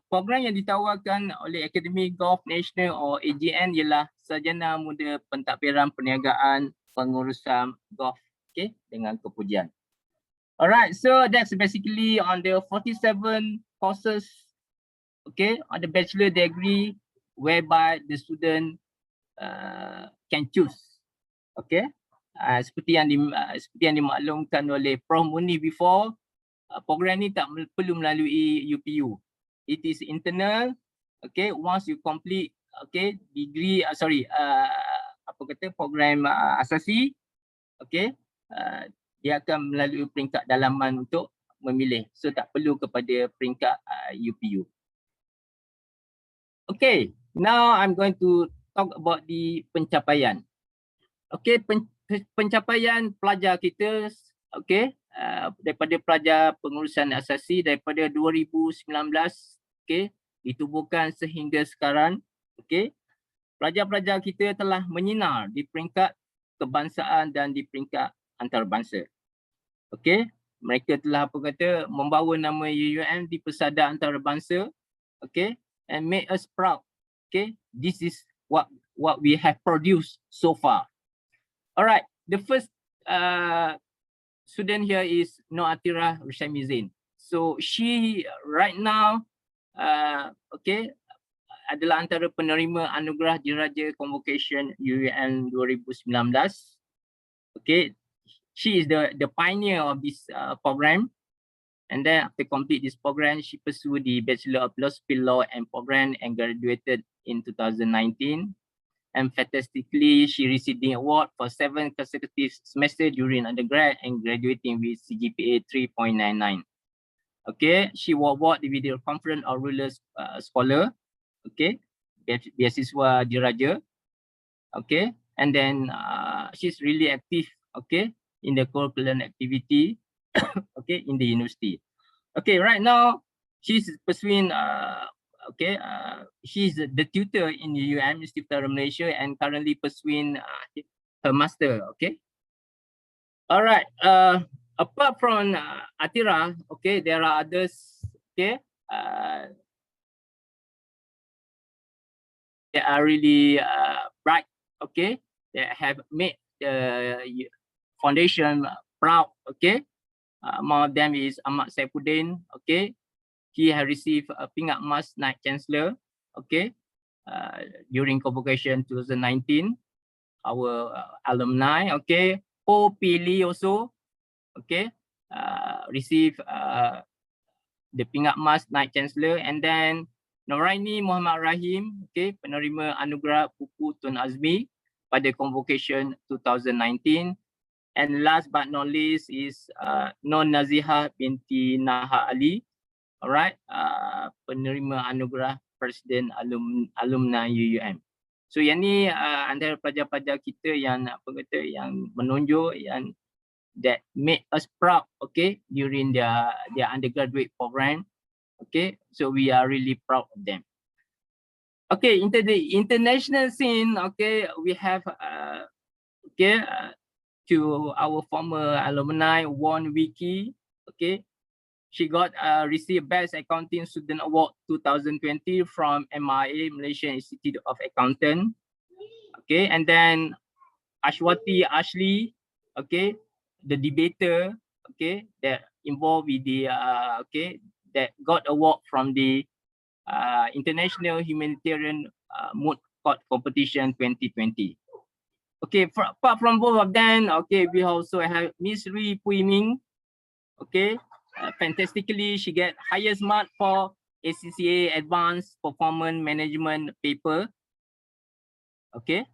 program yang ditawarkan oleh Academy Golf National or AGN ialah Sarjana Muda Pentadbiran Perniagaan Pengurusan Golf, okay, dengan Kepujian. Alright, so that's basically on the 47 courses, okay, on the bachelor degree whereby the student can choose, okay. Seperti yang dimaklumkan oleh Prof Muni before, program ni tak perlu melalui UPU. It is internal, okay. Once you complete, okay, degree, program asasi, okay, dia akan melalui peringkat dalaman untuk memilih. So tak perlu kepada peringkat UPU. Okay, now I'm going to talk about the pencapaian. Okay, pencapaian pelajar kita, okay, daripada pelajar pengurusan asasi daripada 2019, okay, ditubuhkan sehingga sekarang, okay, pelajar-pelajar kita telah menyinar di peringkat kebangsaan dan di peringkat antarabangsa. Okay, mereka telah membawa nama UUM di pesada antarabangsa, okay, and make us proud. Okay, this is what we have produced so far. Alright, the first student here is Noatira Rushamizin. So she right now, okay, adalah antara penerima Anugerah Diraja Convocation UUM 2019. Okay, she is the pioneer of this program. And then after complete this program, she pursued the Bachelor of Philosophy Law and program and graduated in 2019. And fantastically, she received the award for 7 consecutive semesters during undergrad and graduating with CGPA 3.99. Okay, she was awarded the Video Conference of Rural Scholar. Okay, beasiswa diraja. Okay, and then she's really active. Okay, in the curriculum activity. Okay, in the university. Okay, right now she's pursuing she's the tutor in the UM Institute of Malaysia and currently pursuing her master. Okay, all right. Apart from Atira, okay, there are others. Okay, they are really bright. Okay, they have made the foundation proud. Okay. Among them is Ahmad Saifuddin. Okay, he has received a Pingat Mas Knight Chancellor. Okay, during convocation 2019. Our alumni. Okay, Ho P. Lee also. Okay, received the Pingat Mas Knight Chancellor, and then Noraini Muhammad Rahim. Okay, penerima anugerah Buku Tun Azmi pada convocation 2019. And last but not least is Non Nazihah binti Naha Ali. Alright, penerima anugerah Presiden Alumni UUM. So yang ni antara pelajar-pelajar kita yang yang menonjol, yang that made us proud, okay, during their undergraduate program. Okay, so we are really proud of them. Okay, into the international scene, okay, we have to our former alumni, Won Wiki. Okay, she got received Best Accounting Student Award 2020 from MIA, Malaysian Institute of Accountant. Okay, and then Ashwati Ashley, okay, the debater, okay, that involved with the that got award from the International Humanitarian Moot Court Competition 2020. Okay, apart from both of them, okay, we also have Miss Rui Pui Ming. Okay, fantastically, she get highest mark for ACCA Advanced Performance Management paper. Okay.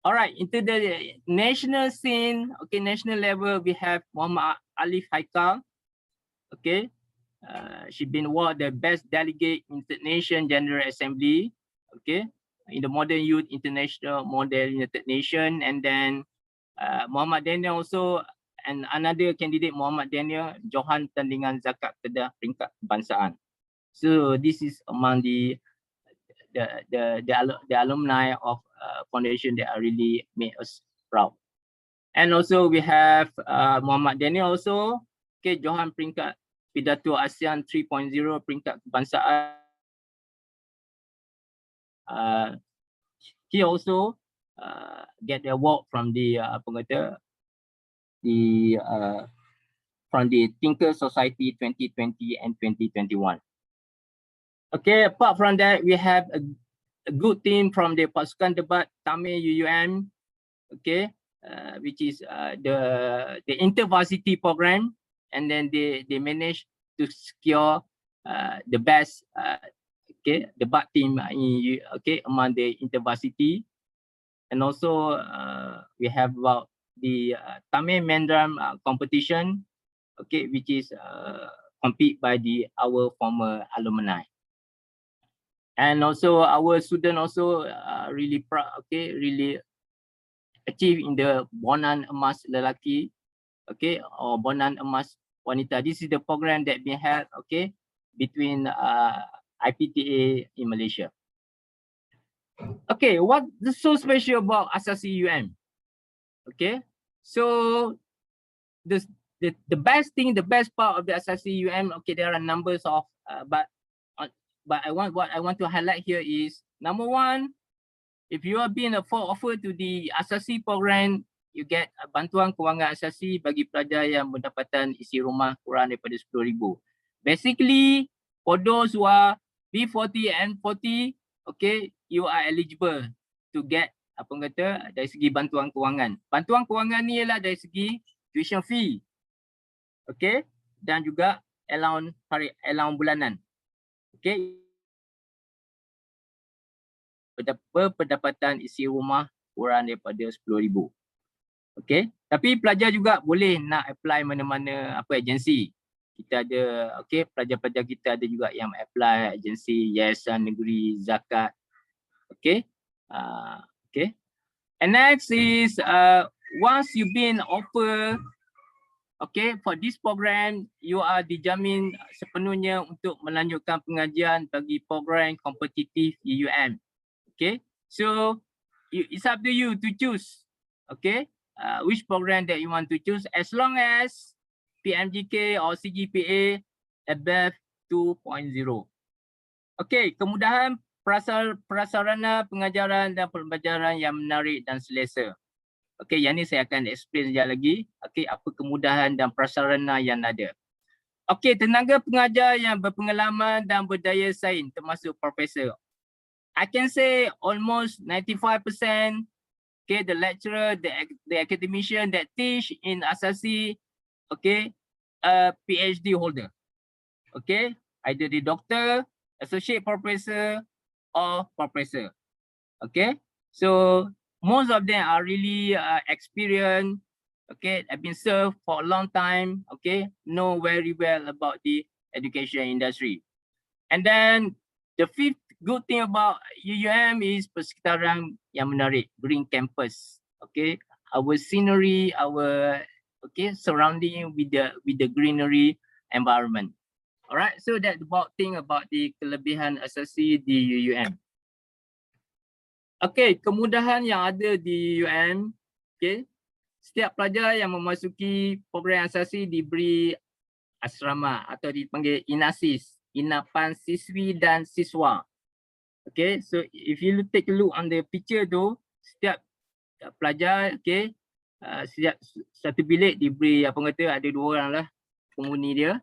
All right, into the national scene, okay, national level, we have Muhammad Alif Haikal. Okay, she been awarded the Best Delegate International General Assembly. Okay. In the Modern Youth International Model United Nation, and then Muhammad Daniel also, and another candidate Muhammad Daniel, Johan Tandingan Zakat Kedah peringkat kebangsaan. So this is among the alumni of foundation that are really made us proud. And also we have Muhammad Daniel also, okay, Johan peringkat Pidato ASEAN 3.0 peringkat kebangsaan. He also get the award from the from the Tinker Society 2020 and 2021. Okay, apart from that, we have a good team from the Pasukan Debat Tamil UUM, okay, which is the InterVarsity program, and then they managed to secure the best okay, debat team okay, among the InterVarsity. And also we have about the Tamil Mandram competition, okay, which is compete by our former alumni. And also our student also really proud, okay, really achieve in the Bonan Emas Lelaki, okay, or Bonan Emas Wanita. This is the program that we had, okay, between IPTA in Malaysia. Okay, what is so special about Asasi UM? Okay, so the best thing, the best part of the Asasi UM, okay, there are numbers of, but what I want to highlight here is, number one, if you are being offered to the Asasi program, you get bantuan kewangan asasi bagi pelajar yang mendapatan isi rumah kurang daripada 10,000. Basically, for those who are B40 and 40, okay, you are eligible to get apa orang kata, dari segi bantuan kewangan. Bantuan kewangan ni ialah dari segi tuition fee. Okey, dan juga allowance bulanan. Okey. Pendapatan isi rumah kurang daripada 10,000. Okey, tapi pelajar juga boleh nak apply mana-mana apa agensi. Kita ada, okey, pelajar-pelajar kita ada juga yang apply agensi Yayasan Negeri Zakat. Okey. Okey. And next is once you've been offered, okay, for this program, you are dijamin sepenuhnya untuk melanjutkan pengajian bagi program kompetitif UUM. Okay, so it's up to you to choose, okay, which program that you want to choose, as long as PMGK or CGPA above 2.0. Okay, kemudahan prasarana pengajaran dan pembelajaran yang menarik dan selesa. Okay, yang ni saya akan explain sekejap lagi. Okay, apa kemudahan dan prasarana yang ada. Okay, tenaga pengajar yang berpengalaman dan berdaya saing termasuk profesor. I can say almost 95%, okay, the lecturer, the academician that teach in Asasi, okay, a PhD holder. Okay, either the doctor, associate professor, or professor. Okay, so most of them are really experienced, okay, have been served for a long time, okay, know very well about the education industry. And then the fifth good thing about UUM is persekitaran yang menarik, green campus, okay, our scenery, our surrounding with the greenery environment. Alright, so that's about thing about the kelebihan asasi di UUM. Okay, kemudahan yang ada di UUM, okay, setiap pelajar yang memasuki program asasi diberi asrama atau dipanggil inasis, inapan siswi dan siswa. Okay, so if you take a look on the picture tu, setiap pelajar, okay, setiap satu bilik diberi, apa kata, ada 2 orang lah penghuni dia.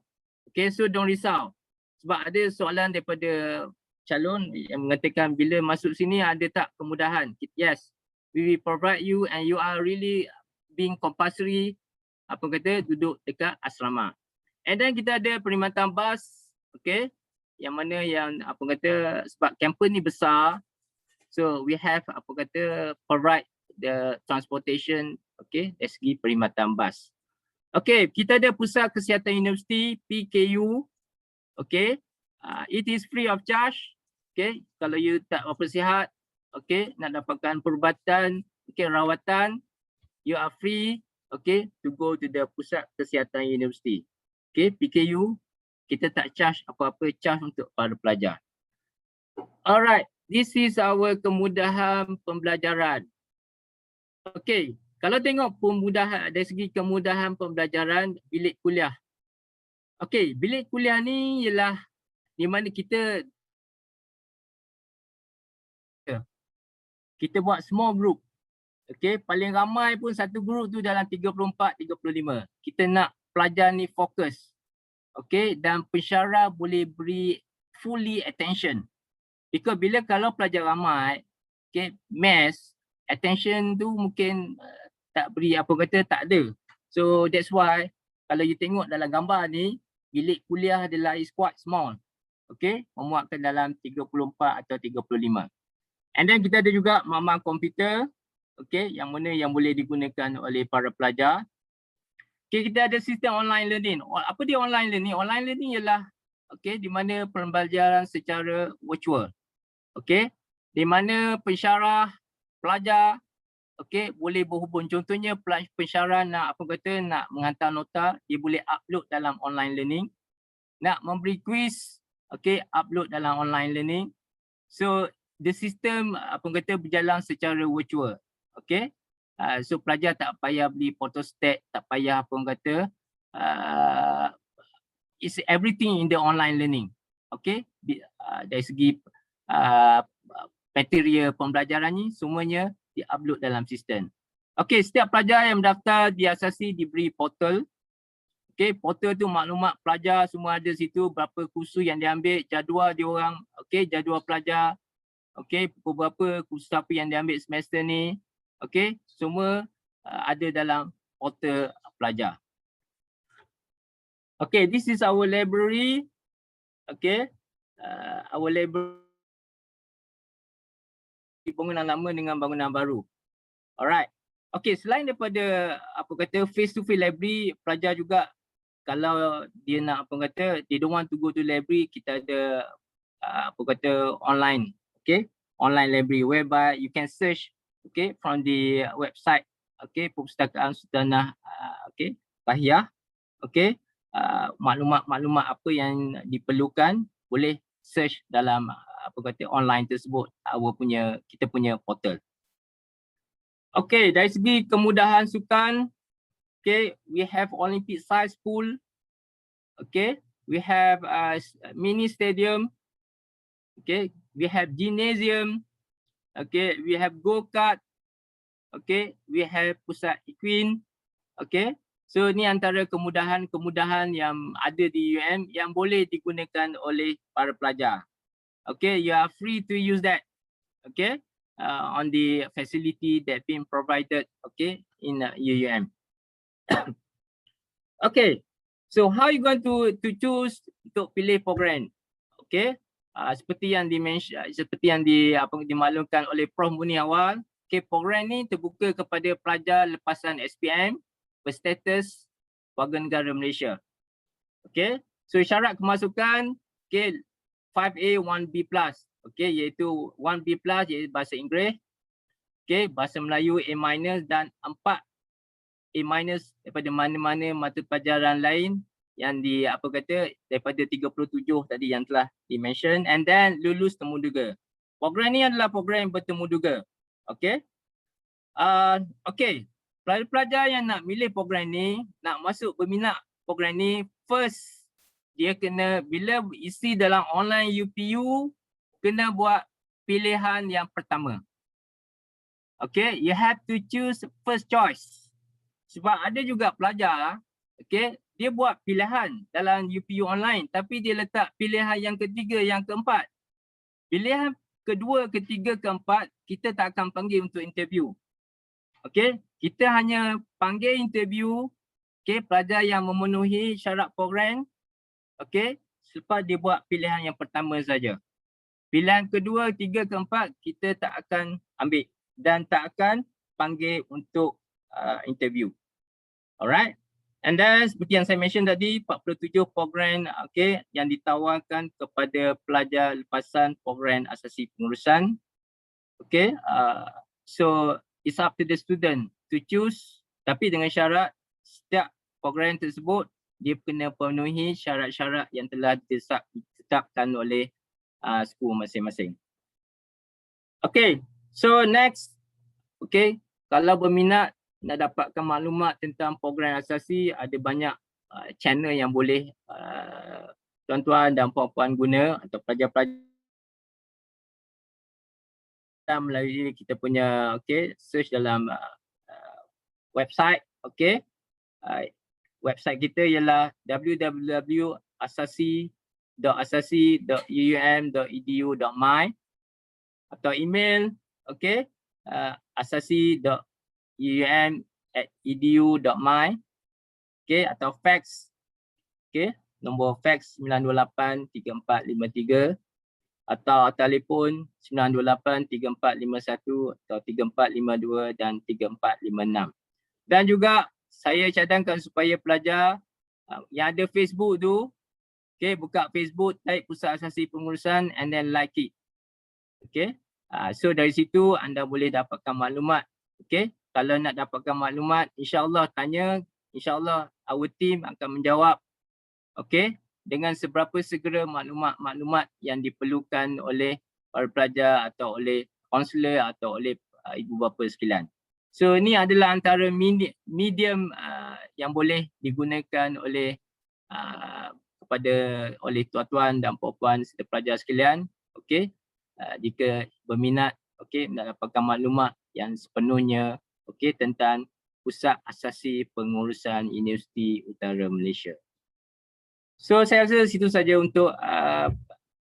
Okay, so don't risau. Sebab ada soalan daripada calon yang mengatakan bila masuk sini ada tak kemudahan. Yes, we will provide you and you are really being compulsory, apa kata, duduk dekat asrama. And then kita ada perkhidmatan bas, okay, yang mana yang apa kata, sebab kampus ni besar, so we have apa kata provide the transportation, okay, dari segi perkhidmatan bas. Okay, kita ada Pusat Kesihatan Universiti PKU, okay, it is free of charge, okay, kalau you tak apa sihat, okay, nak dapatkan perubatan, okay, rawatan, you are free, okay, to go to the Pusat Kesihatan Universiti, okay, PKU. Kita tak charge apa-apa charge untuk para pelajar. Alright, this is our kemudahan pembelajaran. Okay, kalau tengok kemudahan dari segi kemudahan pembelajaran bilik kuliah. Okay, bilik kuliah ni ialah di mana kita buat small group. Okay, paling ramai pun satu group tu dalam 34-35. Kita nak pelajar ni fokus. Okay, dan pensyarah boleh beri fully attention. Because bila kalau pelajar ramai, okay, maths, attention tu mungkin tak beri, apa kata, tak ada. So that's why kalau you tengok dalam gambar ni, bilik kuliah adalah is quite small. Okay, memuatkan dalam 34 atau 35. And then kita ada juga mama komputer, okay, yang mana yang boleh digunakan oleh para pelajar. Okay, kita ada sistem online learning. Apa dia online learning? Online learning ialah, okay, di mana pembelajaran secara virtual. Okay, di mana pensyarah, pelajar, okay, boleh berhubung. Contohnya pensyarah nak, apa kata, nak menghantar nota, dia boleh upload dalam online learning. Nak memberi quiz, okay, upload dalam online learning. So the system, apa kata, berjalan secara virtual. Okay. So pelajar tak payah beli photostat, tak payah apa orang kata, it's everything in the online learning. Okay, dari segi material pembelajaran ni semuanya di-upload dalam sistem. Okay, setiap pelajar yang mendaftar di asasi diberi portal. Okay, portal tu maklumat pelajar semua ada situ, berapa kursus yang diambil, jadual dia orang, okay, jadual pelajar, okey, pukul berapa, kursus apa yang diambil semester ni, okey, semua ada dalam portal pelajar. Okay, this is our library. Okay, our library bangunan lama dengan bangunan baru. Alright. Okay, selain daripada apa kata face to face library, pelajar juga kalau dia nak apa kata they don't want to go to library, kita ada apa kata online. Okay, online library whereby you can search okay from the website. Okay, Perpustakaan Sultanah okay Bahiyah. Okay. Maklumat-maklumat apa yang diperlukan boleh search dalam apa kata online tersebut, kita punya portal. Okay, dari segi kemudahan sukan, okay, we have Olympic size pool, okay, we have mini stadium, okay, we have gymnasium, okay, we have go-kart, okay, we have pusat equine, okay. So ni antara kemudahan-kemudahan yang ada di UM yang boleh digunakan oleh para pelajar. Okay, you are free to use that. Okay, on the facility that being provided. Okay, in UUM. Okay, so how you going to choose untuk pilih program? Okay, seperti yang dimaklumkan oleh Prof Muni awal. Okay, program ni terbuka kepada pelajar lepasan SPM berstatus warga negara Malaysia. Okay, so syarat kemasukan okay 5A 1B+, okay, iaitu 1B+ iaitu bahasa Inggeris, okay, bahasa Melayu A- dan 4 A- daripada mana-mana mata pelajaran lain yang daripada 37 tadi yang telah di-mention, and then lulus temuduga. Program ni adalah program bertemuduga. Okay. Okay. Pelajar-pelajar yang nak milih program ni, nak masuk berminat program ni, first dia kena bila isi dalam online UPU, kena buat pilihan yang pertama. Okay, you have to choose first choice. Sebab ada juga pelajar, okay, dia buat pilihan dalam UPU online tapi dia letak pilihan yang ketiga, yang keempat. Pilihan kedua, ketiga, keempat, kita tak akan panggil untuk interview. Okay, kita hanya panggil interview okay, pelajar yang memenuhi syarat program, okay, selepas dia buat pilihan yang pertama saja. Pilihan kedua, tiga, keempat, kita tak akan ambil dan tak akan panggil untuk interview. Alright. And then seperti yang saya mention tadi, 47 program okay, yang ditawarkan kepada pelajar lepasan program asasi pengurusan. Okay, so it's up to the student to choose, tapi dengan syarat setiap program tersebut dia kena penuhi syarat-syarat yang telah ditetapkan oleh school masing-masing. Okay, so next, okay, kalau berminat nak dapatkan maklumat tentang program asasi, ada banyak channel yang boleh tuan-tuan dan puan-puan guna atau pelajar-pelajar melalui kita punya okay, search dalam website. Okay, website kita ialah www.asasi.uum.edu.my atau email okay, asasi.uum@edu.my okay, atau fax okay, nombor fax 928 3453 atau telefon 928-3451 atau 3452 dan 3456. Dan juga saya cadangkan supaya pelajar yang ada Facebook tu, okay, buka Facebook, type Pusat Asasi Pengurusan and then like it. Okay, so dari situ anda boleh dapatkan maklumat. Okay, kalau nak dapatkan maklumat, insyaAllah tanya, insyaAllah our team akan menjawab. Okay, dengan seberapa segera maklumat-maklumat yang diperlukan oleh para pelajar atau oleh kaunselor atau oleh ibu bapa sekalian. So ini adalah antara medium yang boleh digunakan oleh oleh tuan-tuan dan puan-puan serta pelajar sekalian. Okay, jika berminat okay, nak dapatkan maklumat yang sepenuhnya okay, tentang Pusat Asasi Pengurusan Universiti Utara Malaysia. So saya rasa situ saja untuk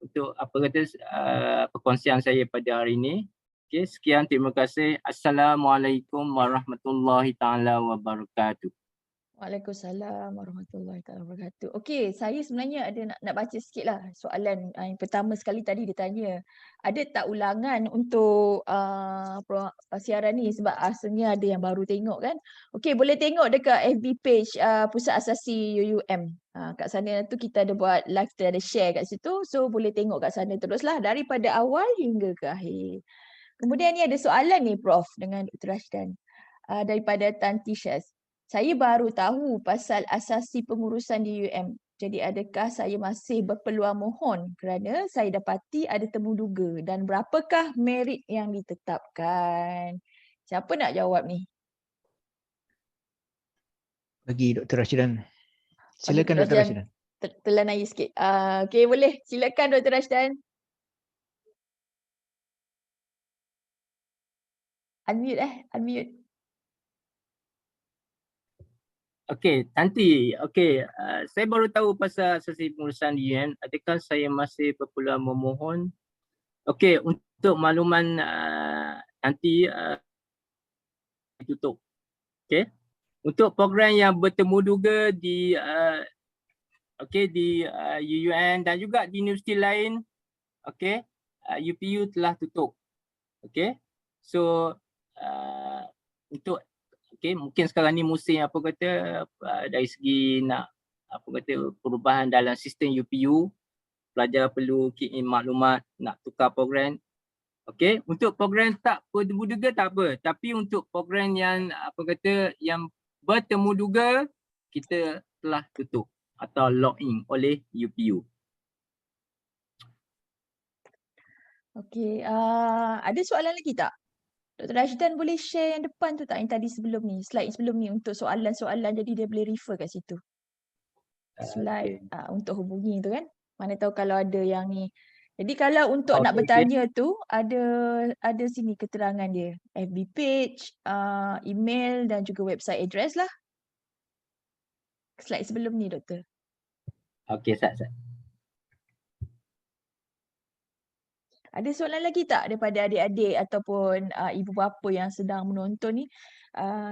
untuk apa kata perkongsian saya pada hari ini. Okey, sekian, terima kasih. Assalamualaikum warahmatullahi taala wabarakatuh. Waalaikumsalam warahmatullahi taala wabarakatuh. Okey, saya sebenarnya ada nak baca sikitlah soalan yang pertama sekali tadi dia tanya, ada tak ulangan untuk siaran ni sebab asalnya ada yang baru tengok kan. Okey, boleh tengok dekat FB page Pusat Asasi UUM. Kat sana tu kita ada buat live, kita ada share kat situ. So boleh tengok kat sana teruslah daripada awal hingga ke akhir. Kemudian ni ada soalan ni Prof dengan Dr. Rashdan daripada Tan Tishas. Saya baru tahu pasal asasi pengurusan di UM. Jadi adakah saya masih berpeluang mohon kerana saya dapati ada temu duga dan berapakah merit yang ditetapkan? Siapa nak jawab ni? Bagi Dr. Rashdan. Silakan Dr. Rashdan. Telan air sikit. Okey, boleh. Silakan Dr. Rashdan. Unmute. Okey, nanti. Okey, saya baru tahu pasal asasi pengurusan UM. Adakah saya masih berpeluang memohon? Okey, untuk makluman nanti ditutup. Okey. Untuk program yang bertemu duga di di UUM dan juga di universiti lain, okey, UPU telah tutup. Okey. So untuk mungkin sekarang ni musim apa kata dari segi nak apa kata perubahan dalam sistem UPU, pelajar perlu key in maklumat nak tukar program. Okey, untuk program tak bertemu duga tak apa, tapi untuk program yang apa kata yang bertemu duga kita telah tutup atau login oleh UPU. Okey, ada soalan lagi tak? Dr. Rashdan boleh share yang depan tu tak, yang tadi sebelum ni, slide sebelum ni untuk soalan-soalan, jadi dia boleh refer kat situ. Slide untuk hubungi tu kan. Mana tahu kalau ada yang ni. Jadi kalau untuk nak bertanya tu ada sini keterangan dia. FB page, email dan juga website address lah. Slide sebelum ni doktor. Okey, Sat. Ada soalan lagi tak daripada adik-adik ataupun ibu bapa yang sedang menonton ni?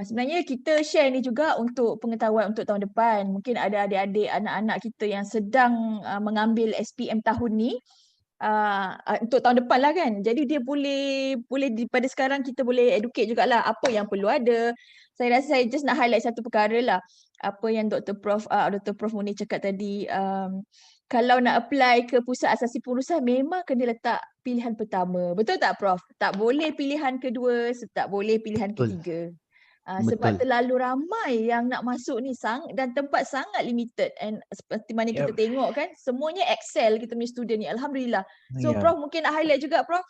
Sebenarnya kita share ni juga untuk pengetahuan untuk tahun depan. Mungkin ada adik-adik anak-anak kita yang sedang mengambil SPM tahun ni untuk tahun depan lah kan. Jadi dia boleh pada sekarang kita boleh educate jugalah apa yang perlu ada. Saya rasa saya just nak highlight satu perkara lah. Apa yang Dr. Prof Munir cakap tadi, kalau nak apply ke Pusat Asasi Pengurusan memang kena letak pilihan pertama. Betul tak Prof? Tak boleh pilihan kedua, tak boleh pilihan ketiga. Sebab terlalu ramai yang nak masuk ni dan tempat sangat limited, and seperti mana kita tengok kan, semuanya excel kita punya student ni, alhamdulillah. So Prof mungkin nak highlight juga Prof.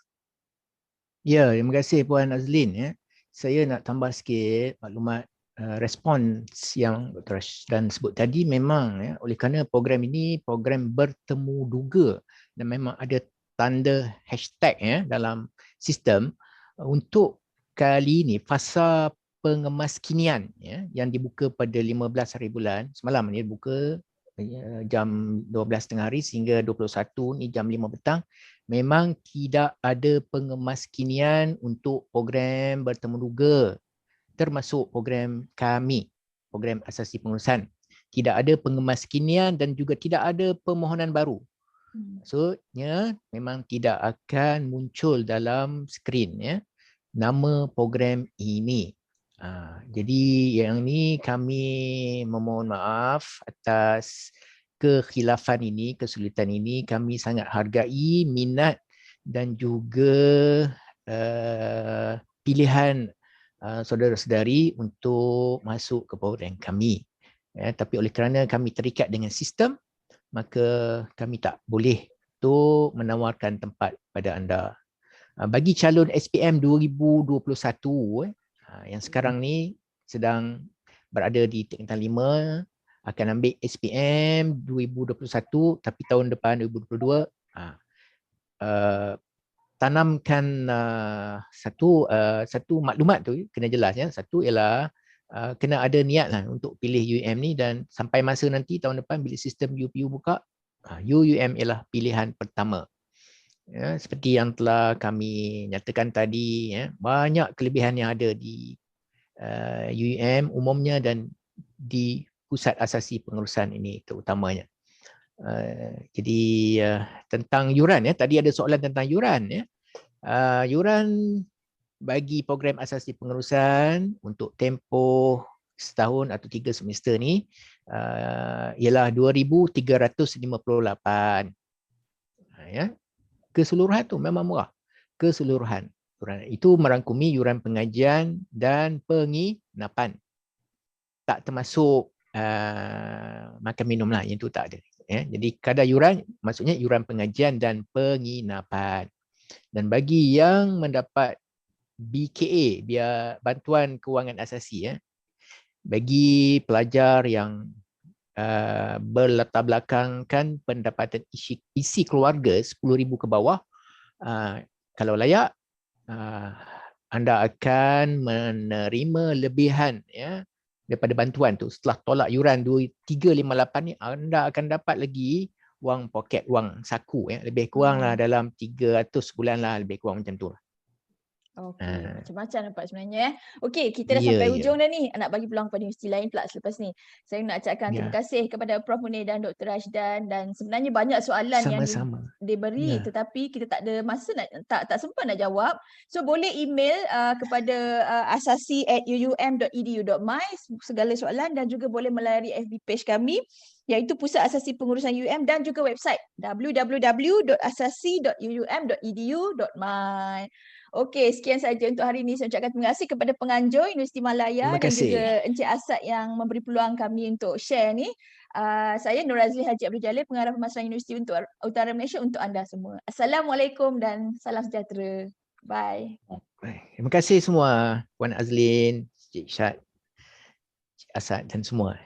Ya, terima kasih Puan Azlin. Saya nak tambah sikit maklumat respons yang Dr. Rashdan sebut tadi. Memang oleh kerana program ini program bertemu duga dan memang ada tanda hashtag dalam sistem. Untuk kali ini fasa pengemaskinian yang dibuka pada 15 hari bulan, semalam ni dibuka jam 12 tengah hari sehingga 21 ni jam 5 petang, memang tidak ada pengemaskinian untuk program bertemu duga, termasuk program kami, program asasi pengurusan. Tidak ada pengemaskinian dan juga tidak ada permohonan baru. Maksudnya memang tidak akan muncul dalam skrin nama program ini. Jadi yang ni kami memohon maaf atas kekhilafan ini, kesulitan ini. Kami sangat hargai minat dan juga pilihan saudara-saudari untuk masuk ke program kami. Tapi oleh kerana kami terikat dengan sistem, maka kami tak boleh tu menawarkan tempat pada anda. Bagi calon SPM 2021 yang sekarang ni sedang berada di tingkatan 5 akan ambil SPM 2021 tapi tahun depan 2022, tanamkan satu maklumat tu kena jelas ya. Satu ialah kena ada niat lah untuk pilih UM ni, dan sampai masa nanti tahun depan bila sistem UPU buka, UUM ialah pilihan pertama. Ya, seperti yang telah kami nyatakan tadi, ya, banyak kelebihan yang ada di UUM umumnya dan di pusat asasi pengurusan ini terutamanya. Jadi tentang yuran, ya, tadi ada soalan tentang yuran, ya. Yuran bagi program asasi pengurusan untuk tempoh setahun atau 3 semester ni ialah 2,358. Ya. Keseluruhan tu memang murah. Keseluruhan. Itu merangkumi yuran pengajian dan penginapan. Tak termasuk makan minum lah, yang tu tak ada. Ya. Jadi kadar yuran maksudnya yuran pengajian dan penginapan. Dan bagi yang mendapat BKA, bantuan kewangan asasi, ya, bagi pelajar yang berlatar belakangkan pendapatan isi keluarga 10,000 ke bawah, kalau layak, anda akan menerima lebihan, ya, daripada bantuan tu. Setelah tolak yuran 2,358 ni, anda akan dapat lagi wang poket, wang saku, ya, lebih kurang lah dalam 300 bulan lah, lebih kurang macam tu lah. Okey, macam-macam nampak sebenarnya. Okey, kita dah sampai hujung dah ni. Nak bagi peluang kepada universiti lain pula selepas ni. Saya nak ucapkan terima kasih kepada Prof Munir dan Dr. Rashdan, dan sebenarnya banyak soalan yang diberi tetapi kita tak ada masa, tak sempat nak jawab. So boleh email kepada asasi@uum.edu.my segala soalan, dan juga boleh melayari FB page kami iaitu Pusat Asasi Pengurusan UUM, dan juga website www.asasi.uum.edu.my. Okey, sekian saja untuk hari ini. Saya ucapkan terima kasih kepada penganjur Universiti Malaya dan juga Encik Asad yang memberi peluang kami untuk share ni. Saya Nur Azli Haji Abdul Jalil, Pengarah Pemasaran Universiti untuk Utara Malaysia untuk anda semua. Assalamualaikum dan salam sejahtera. Bye. Terima kasih semua, Puan Azlin, Cik Syad, Cik Asad dan semua.